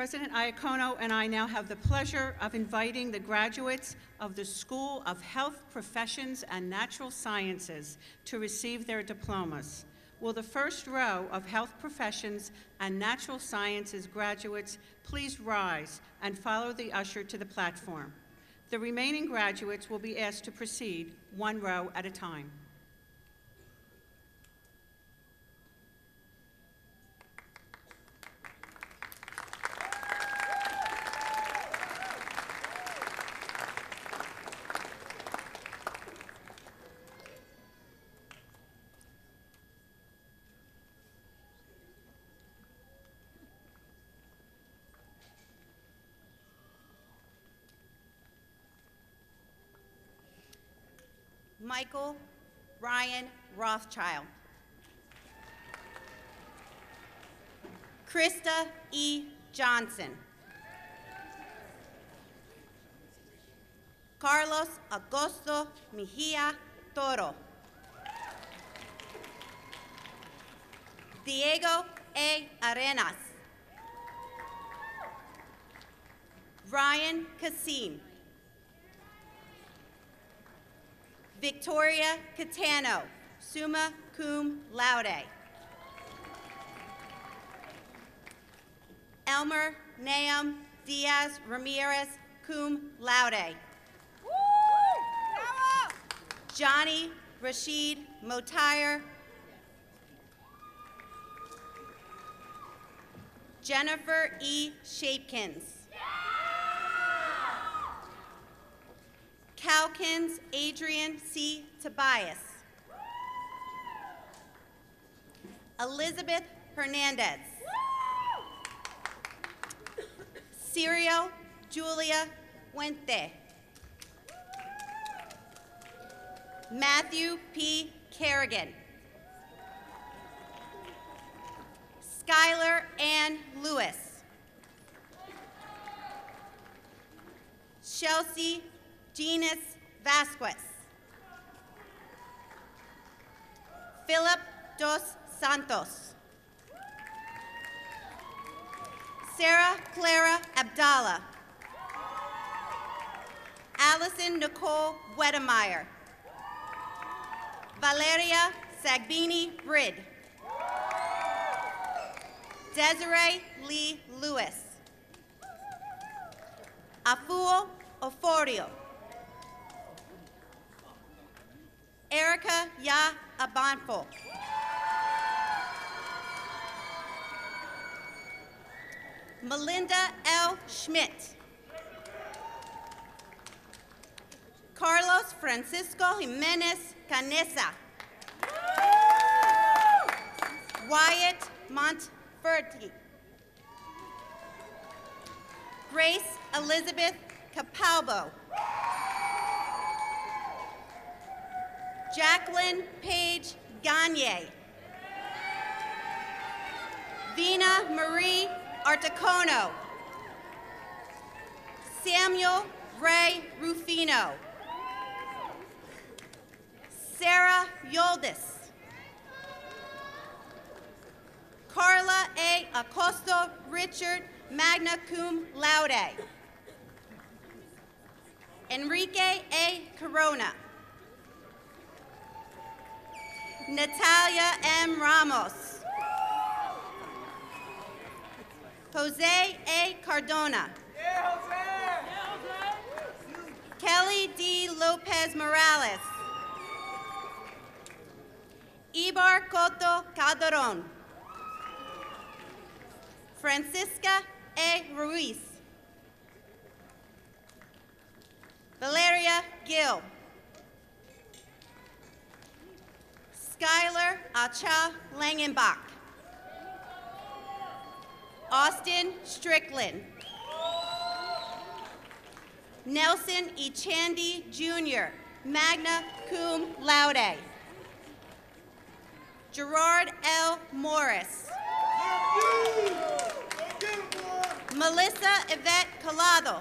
President Iacono and I now have the pleasure of inviting the graduates of the School of Health Professions and Natural Sciences to receive their diplomas. Will the first row of Health Professions and Natural Sciences graduates please rise and follow the usher to the platform? The remaining graduates will be asked to proceed one row at a time. Michael Ryan Rothschild. Krista E. Johnson. Carlos Augusto Mejia Toro. Diego A. Arenas. Ryan Kasim. Victoria Catano, summa cum laude. Elmer Nahum Diaz Ramirez, cum laude. Johnny Rashid Motire. Jennifer E. Shapkins. Calkins Adrian C. Tobias. Elizabeth Hernandez. Cirio Julia Fuente. Matthew P. Kerrigan. Skylar Ann Lewis. Chelsea Genus Vasquez. Philip Dos Santos. Sarah Clara Abdallah. Allison Nicole Wedemeyer. Valeria Sagbini Brid. Desiree Lee Lewis. Afuo Oforio. Erica Ya Abanfo. Melinda L. Schmidt. Carlos Francisco Jimenez Canesa. Wyatt Montferti. Grace Elizabeth Capalbo. Jacqueline Paige Gagne. Vina Marie Articono. Samuel Ray Rufino. Sarah Yoldis. Carla A. Acosto Richard, magna cum laude. Enrique A. Corona. Natalia M. Ramos. Jose A. Cardona. Kelly D. Lopez Morales. Ibar Coto Calderon. Francisca A. Ruiz. Valeria Gill. Skylar Acha Langenbach. Austin Strickland. Nelson E. Chandy Jr., magna cum laude. Gerard L. Morris. Melissa Yvette Collado.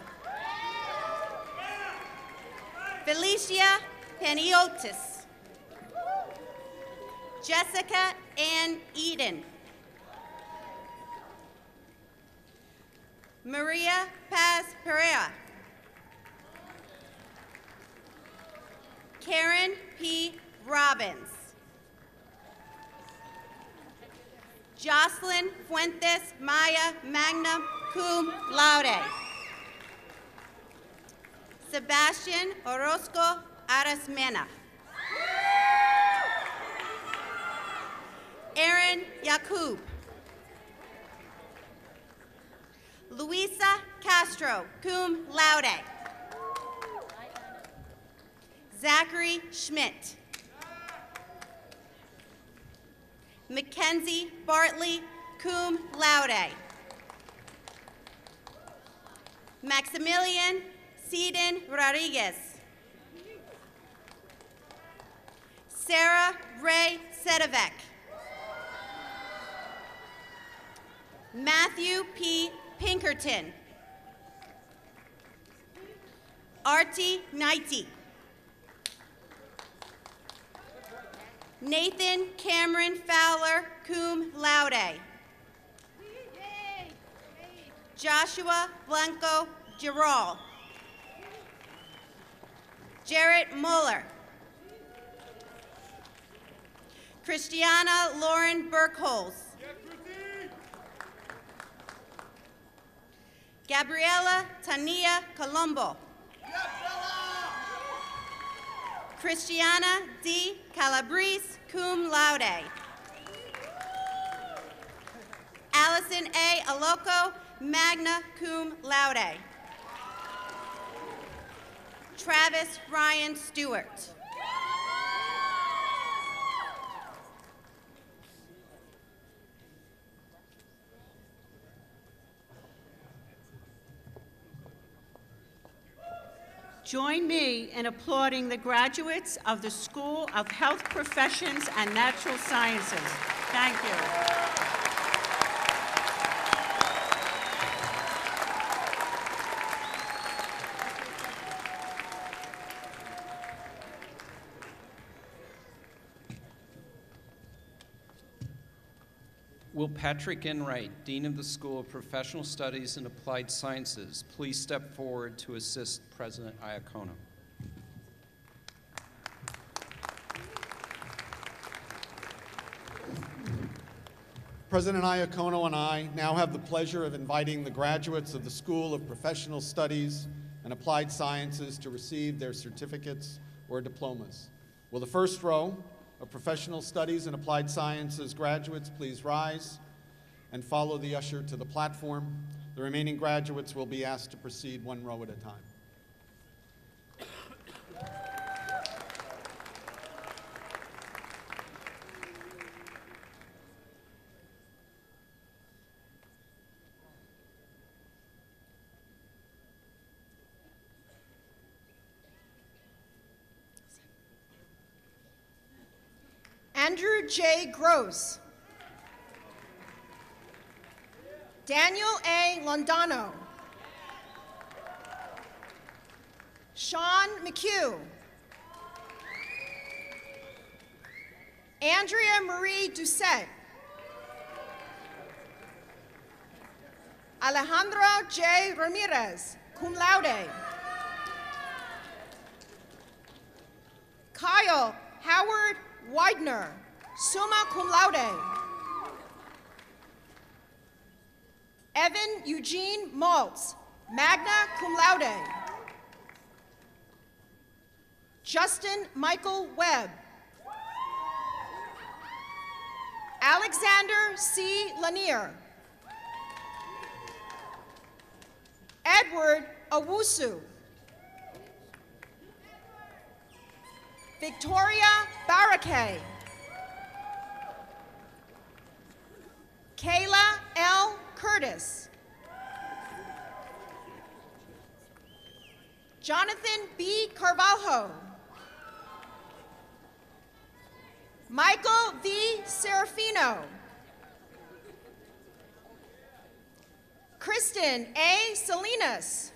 Felicia Paniotis. Jessica Ann Eden. Maria Paz Pereira. Karen P. Robbins. Jocelyn Fuentes Maya, magna cum laude. Sebastian Orozco Arasmena. Aaron Yakub. Luisa Castro, cum laude. Zachary Schmidt. Mackenzie Bartley, cum laude. Maximilian Ceden Rodriguez. Sarah Ray Sedevec. Matthew P. Pinkerton. Artie Knighty. Nathan Cameron Fowler, cum laude. Joshua Blanco Giral. Jarrett Muller. Christiana Lauren Burkholz. Gabriela Tania Colombo. Christiana D. Calabrese, cum laude. Allison A. Aloco, magna cum laude. Travis Ryan Stewart. Join me in applauding the graduates of the School of Health Professions and Natural Sciences. Thank you. Will Patrick Enright, Dean of the School of Professional Studies and Applied Sciences, please step forward to assist President Iacono. President Iacono and I now have the pleasure of inviting the graduates of the School of Professional Studies and Applied Sciences to receive their certificates or diplomas. Will the first row of Professional Studies and Applied Sciences graduates please rise and follow the usher to the platform? The remaining graduates will be asked to proceed one row at a time. Andrew J. Gross. Daniel A. Londano. Sean McHugh. Andrea Marie Doucette. Alejandro J. Ramirez, cum laude. Kyle Howard Widener, summa cum laude. Evan Eugene Maltz, magna cum laude. Justin Michael Webb. Alexander C. Lanier. Edward Owusu. Victoria Barakay. Kayla L. Curtis. Jonathan B. Carvalho. Michael V. Serafino. Kristen A. Salinas.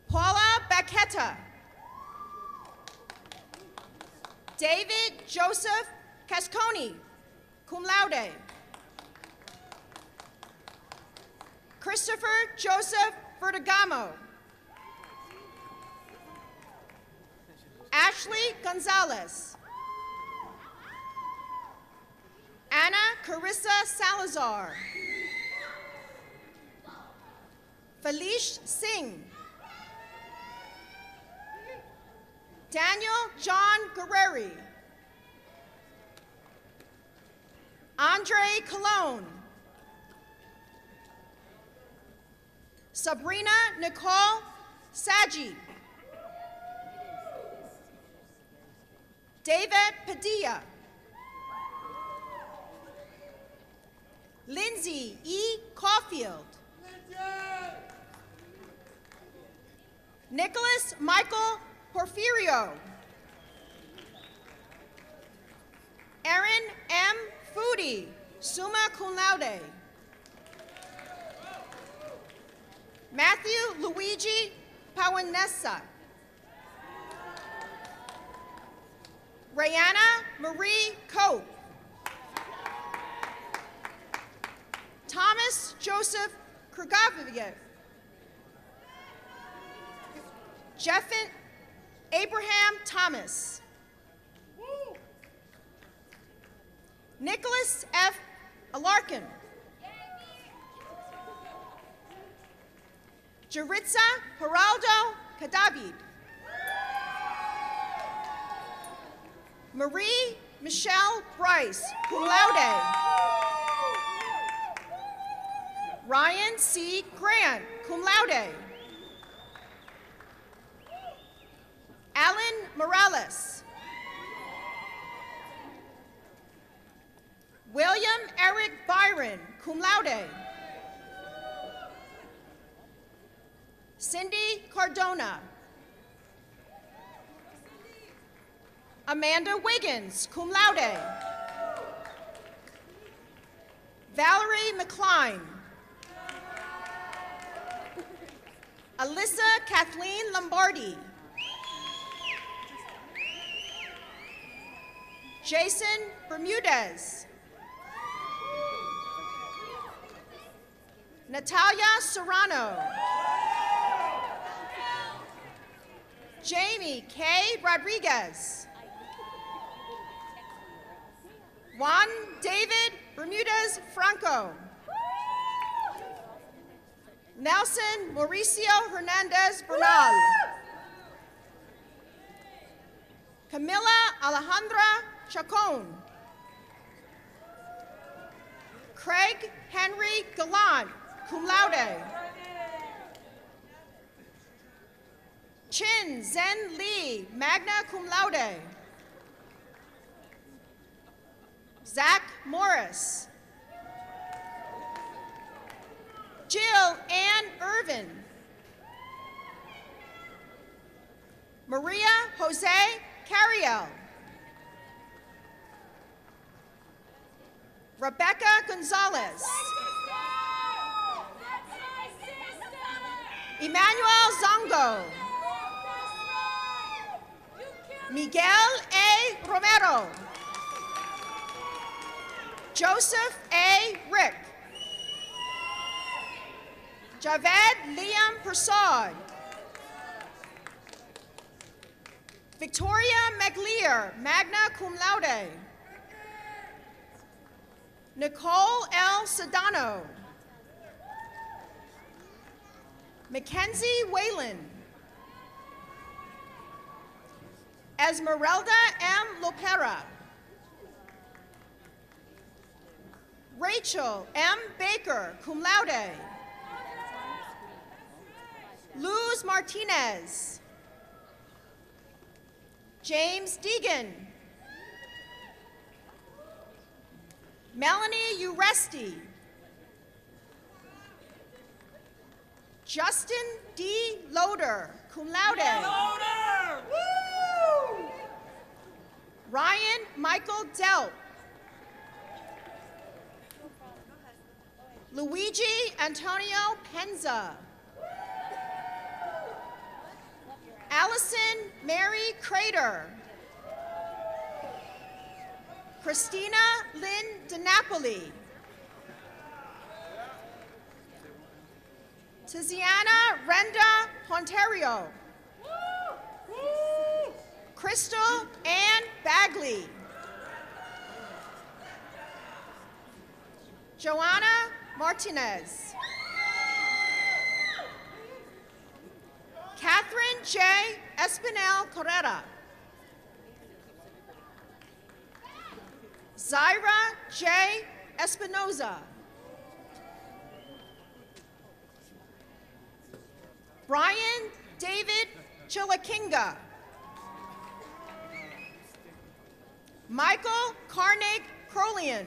Paula Bacchetta. David Joseph Casconi, cum laude. Christopher Joseph Vertigamo. Ashley Gonzalez. Anna Carissa Salazar. Felice Singh. Daniel John Guerreri. Andre Colon. Sabrina Nicole Saji. David Padilla. Lindsay E. Caulfield. Nicholas Michael Porfirio. Aaron M. Foodie, summa cum laude. Matthew Luigi Pawanessa. Rayanna Marie Cope. Thomas Joseph Krugaviev. Jeffin Abraham Thomas. Nicholas F. Alarkin. Jaritza Geraldo Cadavid. Marie Michelle Bryce, cum laude. Ryan C. Grant, cum laude. Alan Morales. William Eric Byron, cum laude. Cindy Cardona. Amanda Wiggins, cum laude. Valerie McCline. Alyssa Kathleen Lombardi. Jason Bermudez. Natalia Serrano. Jamie K. Rodriguez. Juan David Bermudez Franco. Nelson Mauricio Hernandez Bernal. Camila Alejandra Chacon. Craig Henry Gallant, cum laude. Chin Zen Lee, magna cum laude. Zach Morris. Jill Ann Irvin. Maria Jose Carriel. Rebecca Gonzalez. Emmanuel Zongo. Miguel A. Romero. Joseph A. Rick. Javed Liam Persaud. Victoria McLear, magna cum laude. Nicole L. Sedano. Mackenzie Whalen. Esmeralda M. Lopera. Rachel M. Baker, cum laude. Luz Martinez. James Deegan. Melanie Uresti. Justin D. Loader, cum laude. Loader! Woo! Ryan Michael Delp. Luigi Antonio Penza. Allison Mary Crater. Christina Lynn DiNapoli. Tiziana Renda Ponterio. Crystal Ann Bagley. Joanna Martinez. Catherine J. Espinel Correra. Zaira J. Espinoza. Brian David Chilakinga. Michael Carnig Crolian.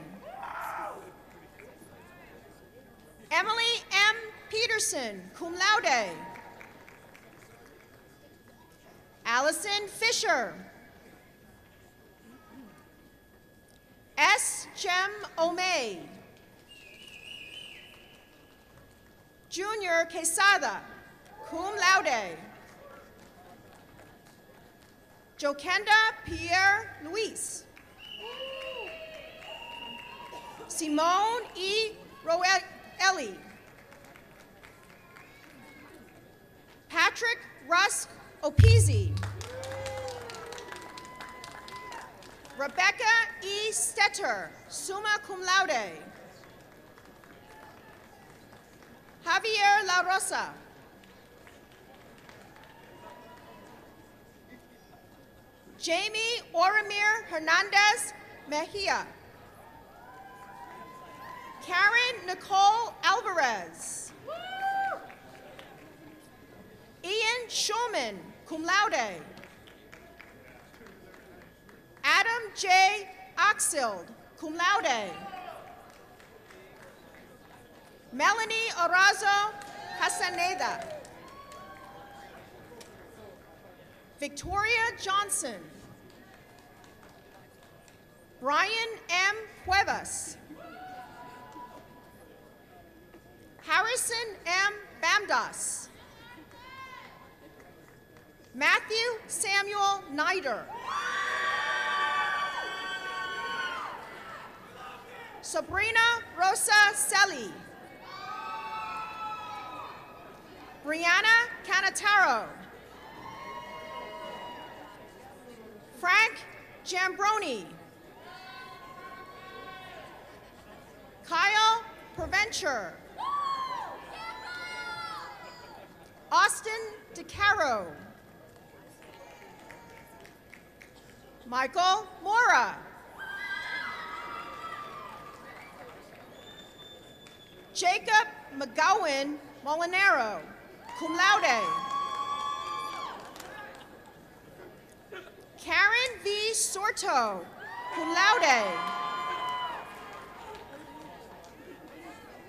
Emily M. Peterson, cum laude. Allison Fisher. S. Jem Omey. Junior Quesada, cum laude. Jokenda Pierre Luis. Simone E. Roelli. Patrick Russ Opezi. Rebecca E. Stetter, summa cum laude. Javier La Rosa. Jamie Oramir Hernandez Mejia. Karen Nicole Alvarez. Ian Schulman, cum laude. Adam J. Oxild, cum laude. Melanie Orazo Castaneda. Victoria Johnson. Brian M. Cuevas. Harrison M. Bamdas. Matthew Samuel Nider. Sabrina Rosa Selly. Brianna Canataro. Frank Jambroni. Kyle Preventure. Austin DeCaro. Michael Mora. Jacob McGowan Molinaro, cum laude. Karen V. Sorto, cum laude.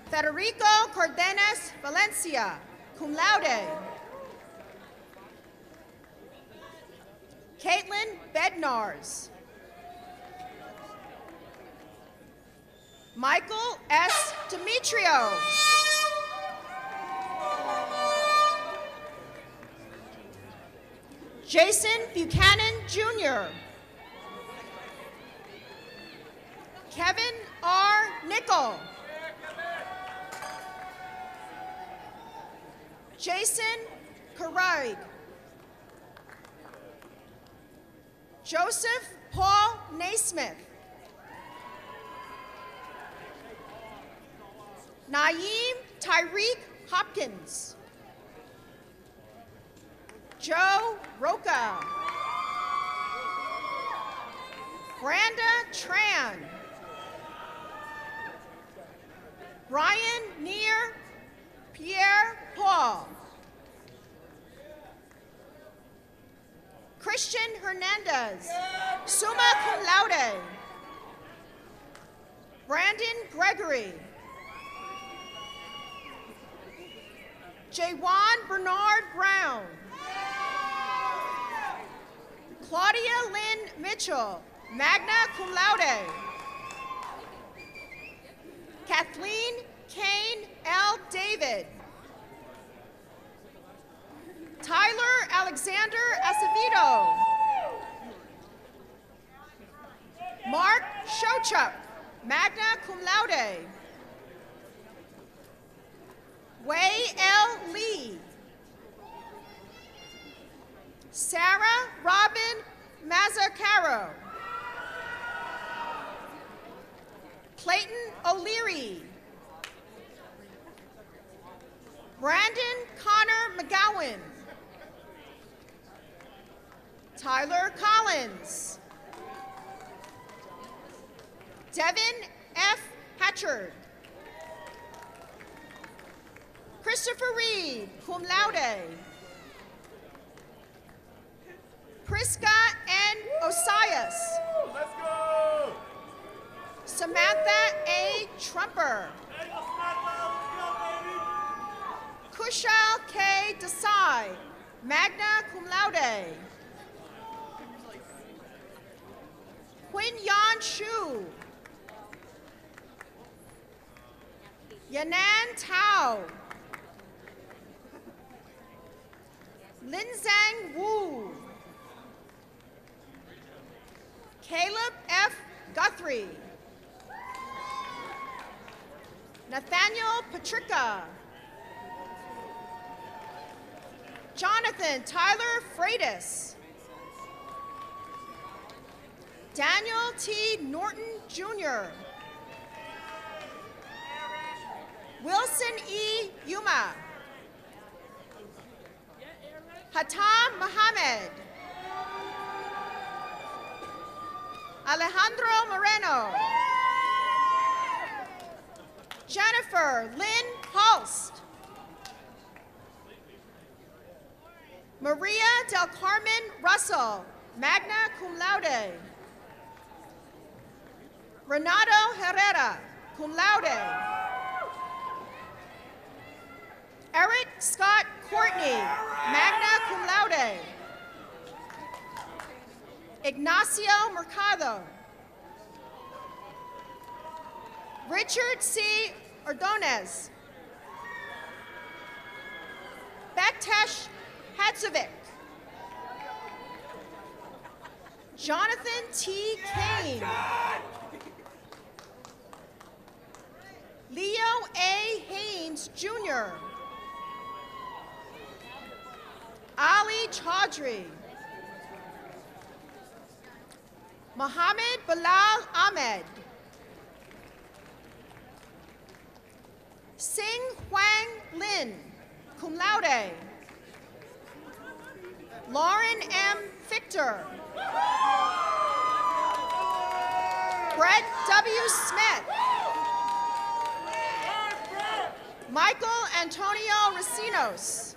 Federico Cardenas Valencia, cum laude. Caitlin Bednars. Michael S. Demetrio. Jason Buchanan Jr. Kevin R. Nickel. Jason Caraig. Joseph Paul Naismith. Naeem Tyreek Hopkins. Joe Roca. Branda Tran. Brian Neer Pierre Paul. Christian Hernandez, summa cum laude. Brandon Gregory. Jaywan Bernard Brown. Claudia Lynn Mitchell, magna cum laude. Kathleen Kane L. David. Tyler Alexander Acevedo. Mark Shochuk, magna cum laude. Wei L. Lee. Sarah Robin Mazzacaro. Clayton O'Leary. Brandon Connor McGowan. Tyler Collins. Devin F. Hatchard. Christopher Reed, cum laude. Priska N. Osias. Let's go! Samantha A. Trumper. Kushal K. Desai, magna cum laude. Quinn Yan Shu. Yanan Tao. Linzang Wu. Caleb F. Guthrie. Nathaniel Patrica. Jonathan Tyler Freitas. Daniel T. Norton Jr. Wilson E. Yuma. Hatam Mohammed. Alejandro Moreno. Jennifer Lynn Halst. Maria Del Carmen Russell, magna cum laude. Renato Herrera, cum laude. Eric Scott Courtney, magna cum laude. Ignacio Mercado. Richard C. Ordonez. Bektesh Hadzovic. Jonathan T. Kane. Leo A. Haynes, Jr. Ali Chaudhry. Mohammed Bilal Ahmed. Sing Huang Lin, cum laude. Lauren M. Fichter. Brett W. Smith. Michael Antonio Racinos.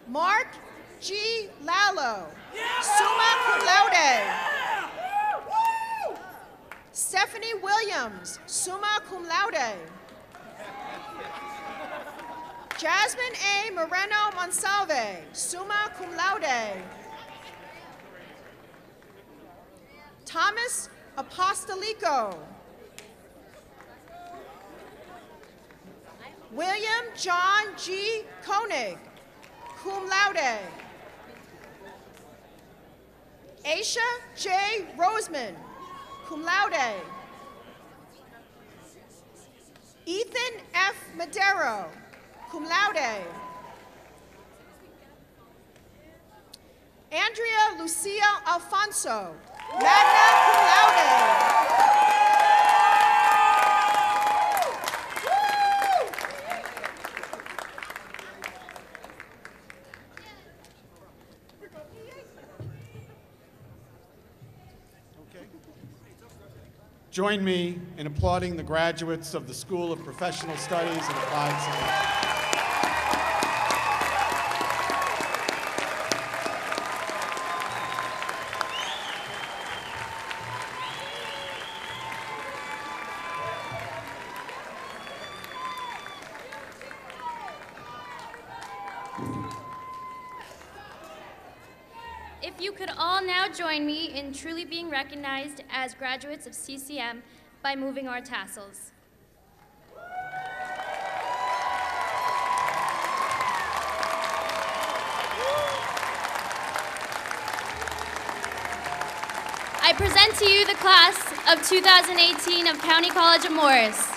Mark G. Lalo, summa cum laude. Stephanie Williams, summa cum laude. Jasmine A. Moreno Monsalve, summa cum laude. Thomas Apostolico. William John G. Koenig, cum laude. Aisha J. Roseman, cum laude. Ethan F. Madero, cum laude. Andrea Lucia Alfonso, magna cum laude. Join me in applauding the graduates of the School of Professional Studies and Applied Science. If you could all now join me in truly being recognized as graduates of CCM by moving our tassels. I present to you the class of 2018 of County College of Morris.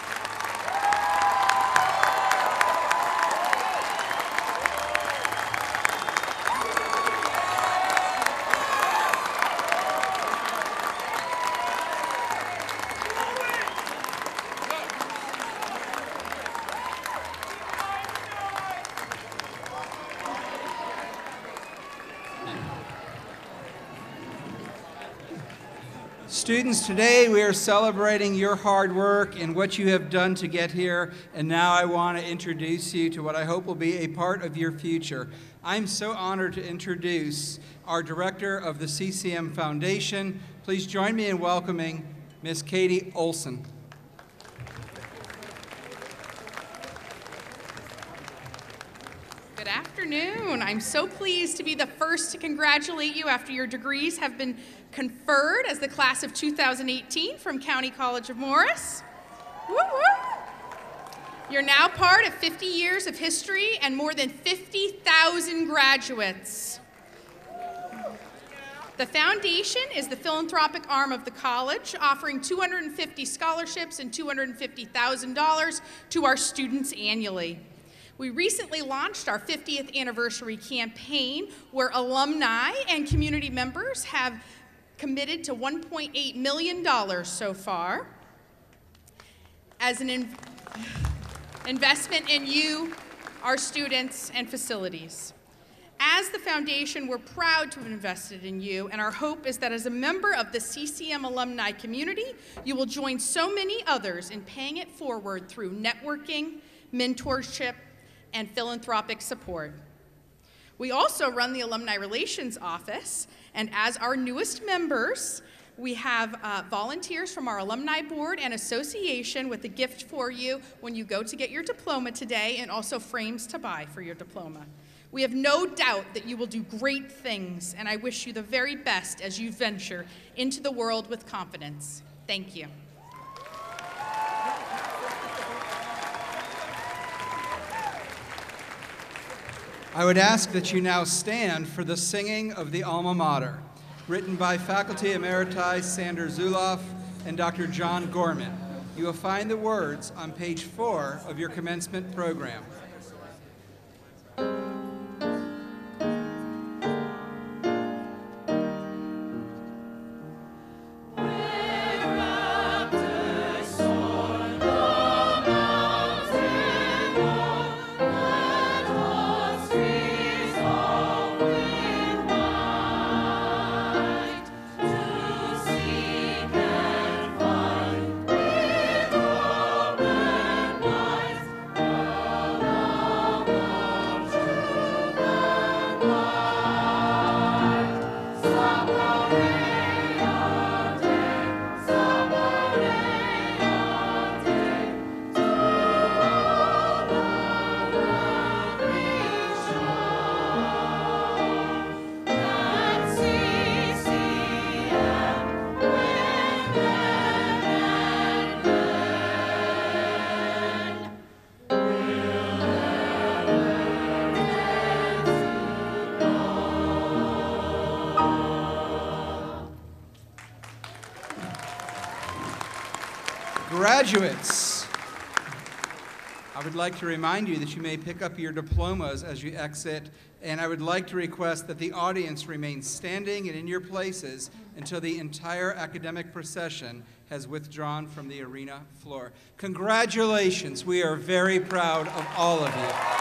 Students, today we are celebrating your hard work and what you have done to get here, and now I want to introduce you to what I hope will be a part of your future. I'm so honored to introduce our director of the CCM Foundation. Please join me in welcoming Ms. Katie Olson. Good afternoon. I'm so pleased to be the first to congratulate you after your degrees have been conferred as the class of 2018 from County College of Morris. Woo woo. You're now part of 50 years of history and more than 50,000 graduates. The foundation is the philanthropic arm of the college, offering 250 scholarships and $250,000 to our students annually. We recently launched our 50th anniversary campaign, where alumni and community members have committed to $1.8 million so far as an investment in you, our students, and facilities. As the foundation, we're proud to have invested in you, and our hope is that as a member of the CCM alumni community, you will join so many others in paying it forward through networking, mentorship, and philanthropic support. We also run the Alumni Relations Office, and as our newest members, we have volunteers from our alumni board and association with a gift for you when you go to get your diploma today, and also frames to buy for your diploma. We have no doubt that you will do great things, and I wish you the very best as you venture into the world with confidence. Thank you. I would ask that you now stand for the singing of the Alma Mater, written by Faculty Emeriti Sander Zuloff and Dr. John Gorman. You will find the words on page 4 of your commencement program. Graduates, I would like to remind you that you may pick up your diplomas as you exit, and I would like to request that the audience remain standing and in your places until the entire academic procession has withdrawn from the arena floor. Congratulations. We are very proud of all of you.